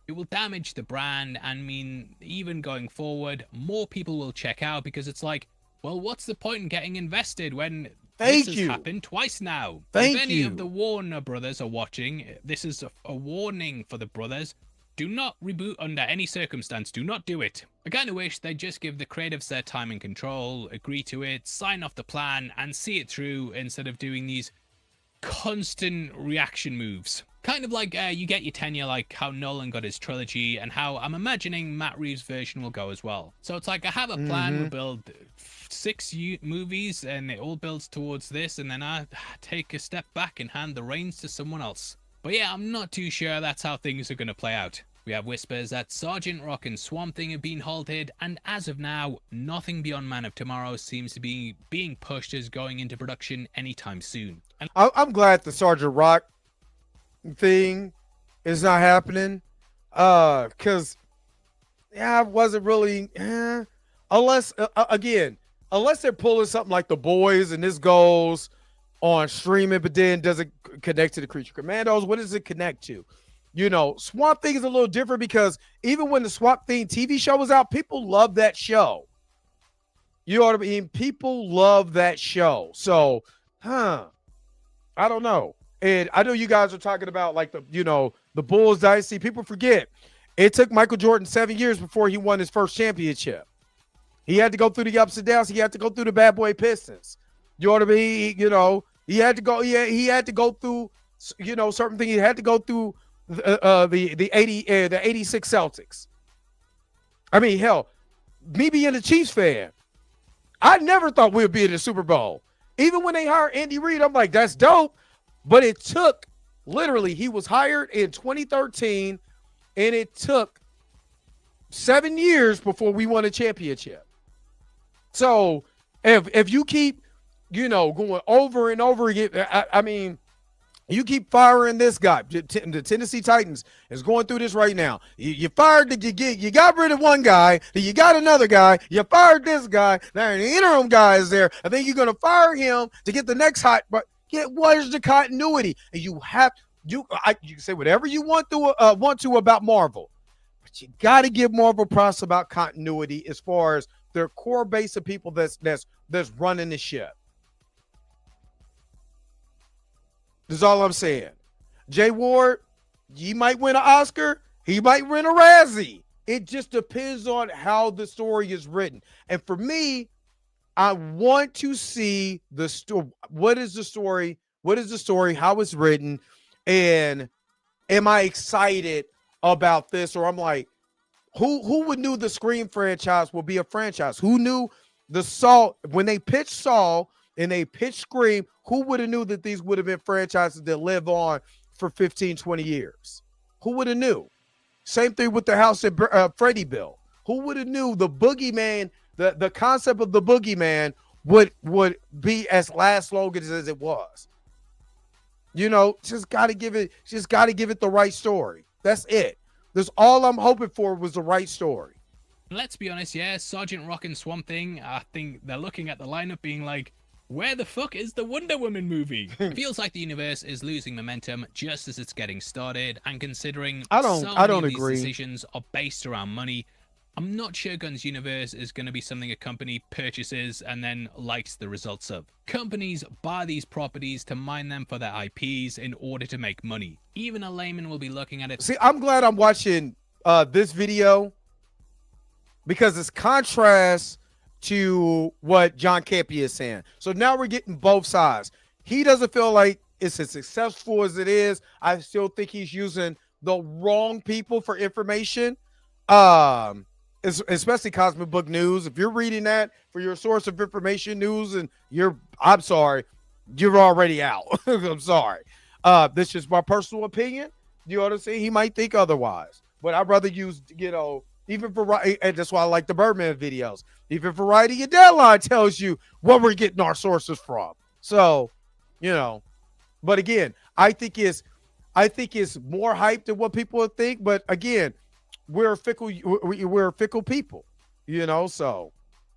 It will damage the brand. I mean, even going forward, more people will check out because it's like, well, what's the point in getting invested when this has happened twice now? If any of the Warner brothers are watching, this is a warning for the brothers. Do not reboot under any circumstance. Do not do it. I kind of wish they'd just give the creatives their time and control, agree to it, sign off the plan, and see it through instead of doing these constant reaction moves. Kind of like you get your tenure, like how Nolan got his trilogy, and how I'm imagining Matt Reeves' version will go as well. So it's like I have a plan, we build 6 movies, and it all builds towards this, and then I take a step back and hand the reins to someone else. But yeah, I'm not too sure that's how things are going to play out. We have whispers that Sergeant Rock and Swamp Thing have been halted, and as of now, nothing beyond Man of Tomorrow seems to be being pushed as going into production anytime soon. And I'm glad the Sergeant Rock thing is not happening, because I wasn't really, unless they're pulling something like The Boys and this goes on streaming, but then doesn't connect to the Creature Commandos. What does it connect to? You know, Swamp Thing is a little different because even when the Swamp Thing TV show was out, people love that show. You know what I mean? People love that show. So, I don't know. And I know you guys are talking about like the Bulls dynasty. People forget it took Michael Jordan 7 years before he won his first championship. He had to go through the ups and downs. He had to go through the bad boy Pistons. You know what I mean? He had to go. He had to go through, certain things. He had to go through the 86 Celtics. I mean, hell, me being a Chiefs fan, I never thought we would be in the Super Bowl. Even when they hired Andy Reid, I'm like, that's dope. But it took, literally, he was hired in 2013, and it took 7 years before we won a championship. So if you keep, going over and over again, I mean, you keep firing this guy. The Tennessee Titans is going through this right now. You fired, you got rid of one guy, then you got another guy, you fired this guy, now the interim guy is there, and then you're going to fire him to get the next hot, but what is the continuity? And you can say whatever you want to about Marvel, but you got to give Marvel props about continuity as far as their core base of people that's running the ship. That's all I'm saying. Jay Ward, he might win an Oscar. He might win a Razzie. It just depends on how the story is written. And for me, I want to see the story. What is the story? What is the story? How it's written? And am I excited about this? Or I'm like, who would knew the Scream franchise will be a franchise? Who knew the Saw, when they pitched Saw and they pitched Scream, who would have knew that these would have been franchises that live on for 15, 20 years? Who would have knew? Same thing with the house that Freddy built. Who would have knew the boogeyman, the concept of the boogeyman would be as last slogan as it was? Just got to give it the right story. That's it. That's all I'm hoping for was the right story. Let's be honest, yeah, Sergeant Rock and Swamp Thing, I think they're looking at the lineup being like, where the fuck is the Wonder Woman movie? It feels like the universe is losing momentum just as it's getting started, and considering I don't agree. These decisions are based around money, I'm not sure Gunn's universe is going to be something a company purchases and then likes the results of. Companies buy these properties to mine them for their IPs in order to make money. Even a layman will be looking at it. See, I'm glad I'm watching this video because it's contrast to what John Campy is saying. So now we're getting both sides. He doesn't feel like it's as successful as it is. I still think he's using the wrong people for information. Especially Cosmic Book News. If you're reading that for your source of information, news, and I'm sorry, you're already out. I'm sorry. This is my personal opinion. You know what I'm saying? He might think otherwise, but I'd rather use, even Variety, and that's why I like the Birdman videos. Even Variety and Deadline tells you where we're getting our sources from. So, but again, I think it's more hype than what people think. But again, we're fickle people, So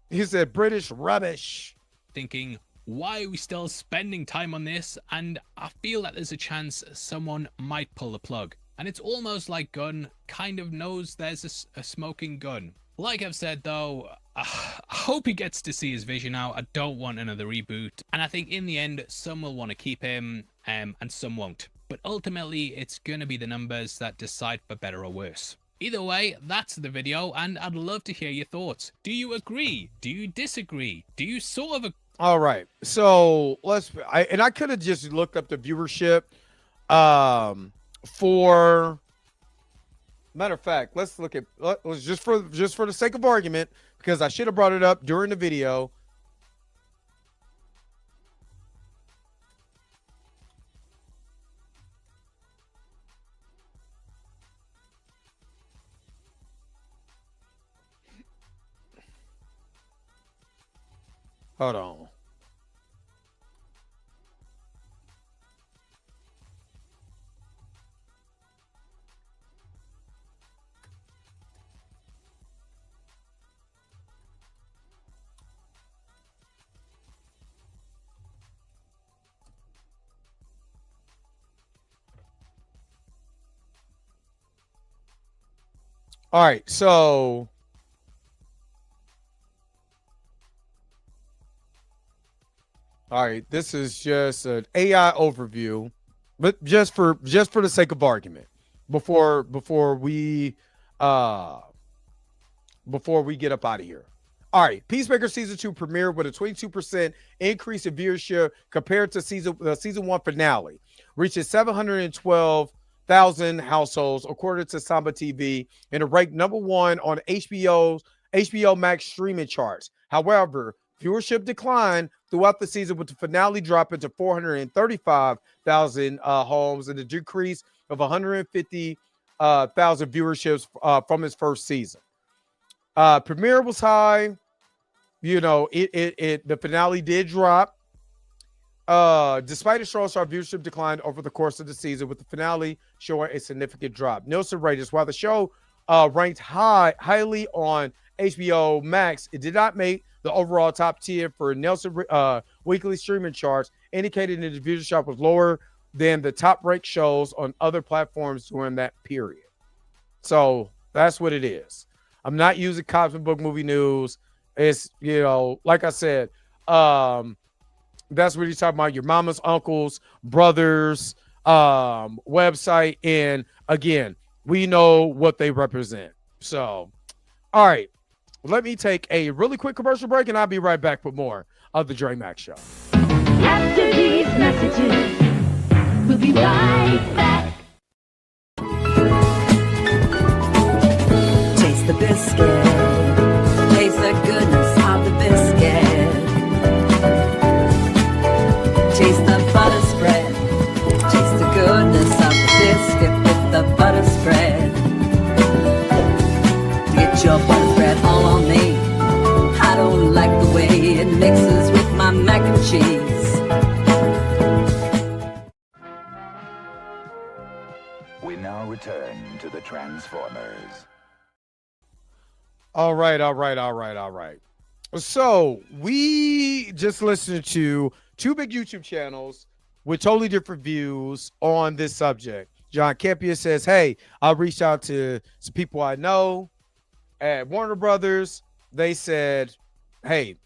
he said British rubbish. Thinking, why are we still spending time on this? And I feel that there's a chance someone might pull the plug. And it's almost like Gunn kind of knows there's a smoking gun. Like I've said, though, I hope he gets to see his vision out. I don't want another reboot. And I think in the end, some will want to keep him and some won't. But ultimately, it's going to be the numbers that decide for better or worse. Either way, that's the video, and I'd love to hear your thoughts. Do you agree? Do you disagree? Do you sort of agree? All right. So I could have just looked up the viewership. For matter of fact, let's just for the sake of argument, because I should have brought it up during the video. Hold on. All right, so this is just an AI overview, but just for the sake of argument, before we get up out of here. All right, Peacemaker season 2 premiere with a 22% increase in viewership compared to season 1 finale, reaches 712,000 households according to Samba TV, and it ranked #1 on HBO Max streaming charts. However, viewership declined throughout the season, with the finale dropping to 435,000 homes, and a decrease of 150,000 viewerships from its first season. Premiere was high. The finale did drop. Despite a strong start, viewership declined over the course of the season, with the finale showing a significant drop. Nielsen ratings, while the show ranked highly on HBO Max, it did not make the overall top 10 for Nielsen weekly streaming charts, indicating that the viewership was lower than the top-ranked shows on other platforms during that period. So that's what it is. I'm not using Cosmic Book Movie News. It's, like I said, that's what you're talking about, your mama's, uncles, brothers, website. And again, we know what they represent. So, all right, let me take a really quick commercial break, and I'll be right back with more of the Dre Mac Show. After these messages, we'll be right back. Taste the biscuit. Taste the goodness of the biscuit. Taste the butter spread. Taste the goodness of the biscuit with the butter spread. Get your butter spread all on me. I don't like the way it mixes with my mac and cheese. We now return to the Transformers. All right. So we just listened to two big YouTube channels with totally different views on this subject. John Kempia says, hey, I'll reach out to some people I know at Warner Brothers. They said, hey,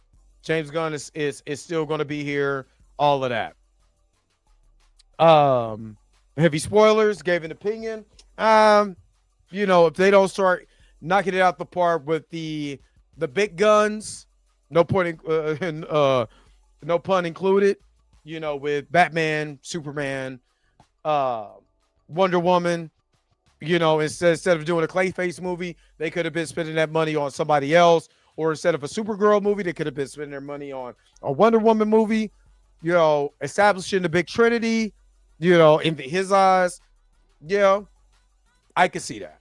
James Gunn is still going to be here, all of that. Heavy spoilers, gave an opinion. If they don't start knocking it out the park with the big guns, no pun included, with Batman, Superman, Wonder Woman, instead of doing a Clayface movie, they could have been spending that money on somebody else. Or instead of a Supergirl movie, they could have been spending their money on a Wonder Woman movie, establishing the big Trinity, in his eyes. Yeah, I could see that.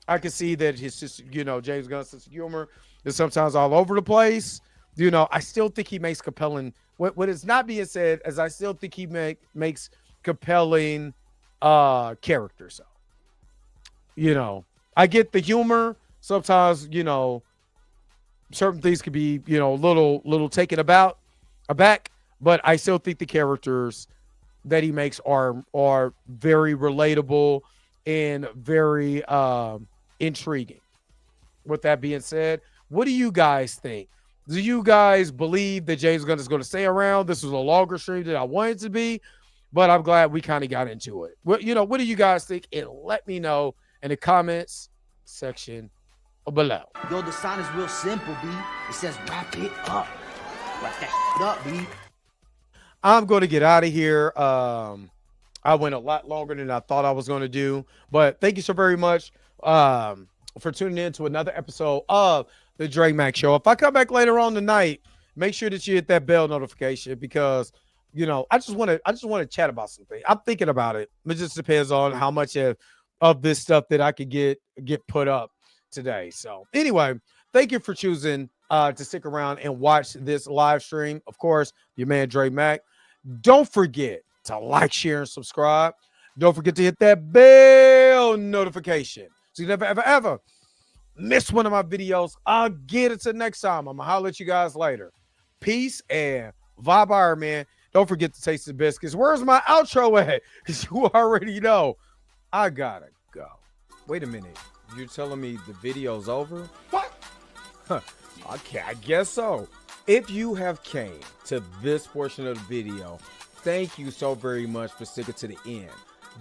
I could see that his sister, James Gunn's sense of humor is sometimes all over the place. I still think he makes compelling. What is not being said is I still think he makes compelling characters. So, I get the humor. Sometimes, certain things could be, little taken aback, but I still think the characters that he makes are very relatable and very intriguing. With that being said, what do you guys think? Do you guys believe that James Gunn is going to stay around? This was a longer stream than I wanted it to be, but I'm glad we kind of got into it. What do you guys think? And let me know in the comments section below. Yo, the sign is real simple, B. It says wrap it up. Wrap that shit up, B. I'm going to get out of here. I went a lot longer than I thought I was going to do, but thank you so very much for tuning in to another episode of the Dre Mac Show. If I come back later on tonight, make sure that you hit that bell notification because I just want to chat about something. I'm thinking about it. It just depends on how much of this stuff that I could get put up today. So anyway, thank you for choosing to stick around and watch this live stream. Of course, your man Dre Mac. Don't forget to like, share, and subscribe. Don't forget to hit that bell notification so you never, ever miss one of my videos. I'll get it to next time. I'm going to holler at you guys later. Peace and vibe Iron Man. Don't forget to taste the biscuits. Where's my outro at? Because you already know I got to go. Wait a minute. You're telling me the video's over? What? Okay, I guess so. If you have came to this portion of the video, thank you so very much for sticking to the end.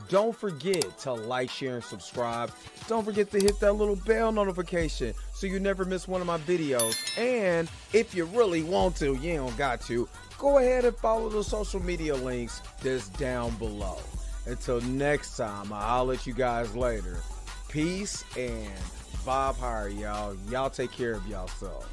Don't forget to like, share, and subscribe. Don't forget to hit that little bell notification so you never miss one of my videos. And if you really want to, you don't got to, go ahead and follow the social media links that's down below. Until next time, I'll let you guys later. Peace and vibe higher, y'all. Y'all take care of yourself.